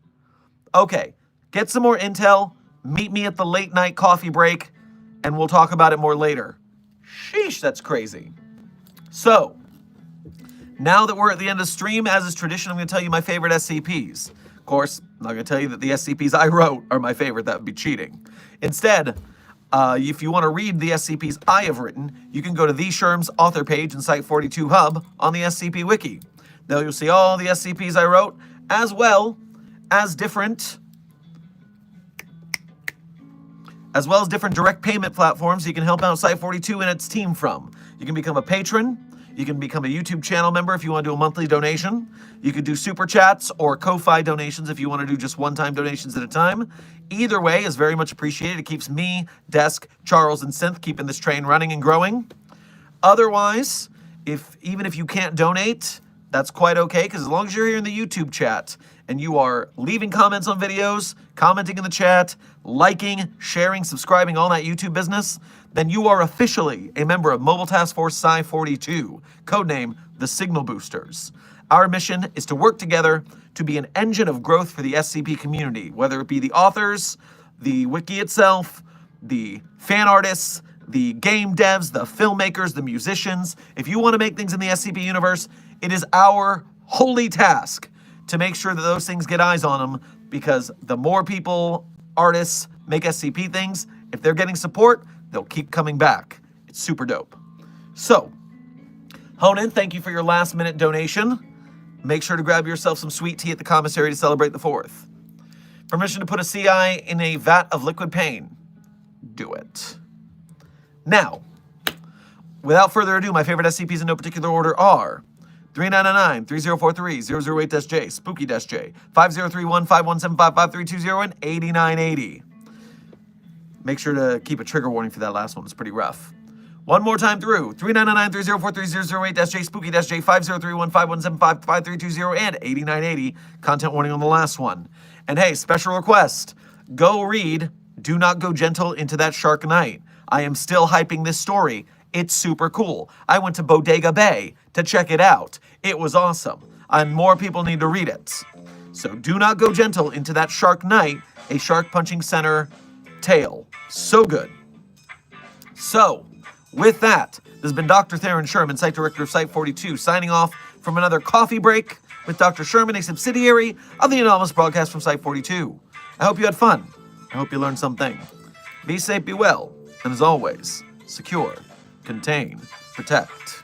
[SPEAKER 1] Okay, get some more intel, meet me at the late night coffee break, and we'll talk about it more later. Sheesh, that's crazy. So, now that we're at the end of the stream, as is tradition, I'm going to tell you my favorite SCPs. Of course, I'm not going to tell you that the SCPs I wrote are my favorite. That would be cheating. Instead, if you want to read the SCPs I have written, you can go to the Sherm's author page in Site42 Hub on the SCP Wiki. There you'll see all the SCPs I wrote, as well as different direct payment platforms you can help out Site42 and its team from. You can become a patron. You can become a YouTube channel member if you want to do a monthly donation. You could do super chats or Ko-Fi donations if you want to do just one-time donations at a time. Either way is very much appreciated. It keeps me, Desk, Charles, and Synth keeping this train running and growing. Otherwise, even if you can't donate, that's quite okay, because as long as you're here in the YouTube chat and you are leaving comments on videos, commenting in the chat, liking, sharing, subscribing, all that YouTube business, then you are officially a member of Mobile Task Force Psi-42, codename the Signal Boosters. Our mission is to work together to be an engine of growth for the SCP community, whether it be the authors, the wiki itself, the fan artists, the game devs, the filmmakers, the musicians. If you want to make things in the SCP universe, it is our holy task to make sure that those things get eyes on them, because the more people, artists, make SCP things, If they're getting support, they'll keep coming back. It's super dope. So, Honan, thank you for your last-minute donation. Make sure to grab yourself some sweet tea at the commissary to celebrate the 4th. Permission to put a CI in a vat of liquid pain. Do it. Now, without further ado, my favorite SCPs in no particular order are 3999, 3043, 008-J, Spooky-J, 5031, 5175, 5320, and 8980. Make sure to keep a trigger warning for that last one. It's pretty rough. One more time through. 3999, 3043, 008-J, Spooky-J, 5031, 5175, 5320, and 8980. Content warning on the last one. And hey, special request. Go read Do Not Go Gentle Into That Shark Night. I am still hyping this story. It's super cool. I went to Bodega Bay to check it out. It was awesome. More people need to read it. So Do Not Go Gentle Into That Shark Night, a shark punching center tale. So good. So, with that, this has been Dr. Theron Sherman, Site Director of Site-42, signing off from another coffee break with Dr. Sherman, a subsidiary of the Anomalous broadcast from Site-42. I hope you had fun. I hope you learned something. Be safe, be well, and as always, secure, contain, protect.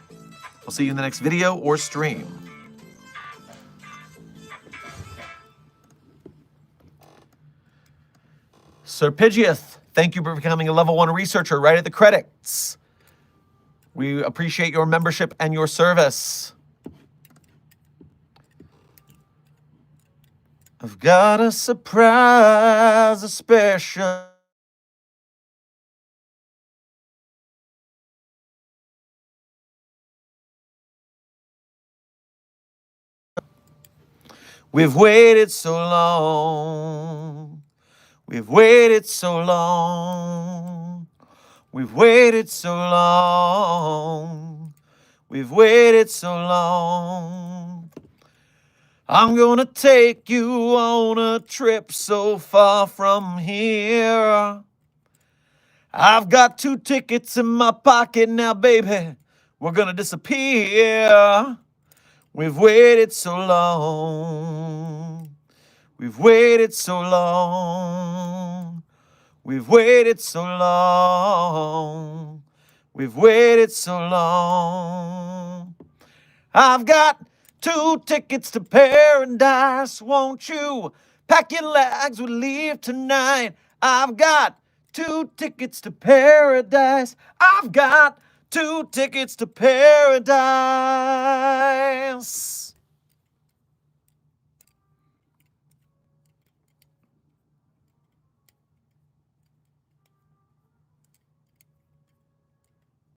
[SPEAKER 1] I'll see you in the next video or stream. Sir Pidgeoth, thank you for becoming a level 1 researcher right at the credits. We appreciate your membership and your service. I've got a surprise, a special. We've waited so long. We've waited so long. We've waited so long. We've waited so long. I'm gonna take you on a trip so far from here. I've got 2 tickets in my pocket now, baby. We're gonna disappear. We've waited so long. We've waited so long. We've waited so long. We've waited so long. I've got 2 tickets to paradise. Won't you pack your legs? We'll leave tonight. I've got 2 tickets to paradise. I've got 2 tickets to paradise.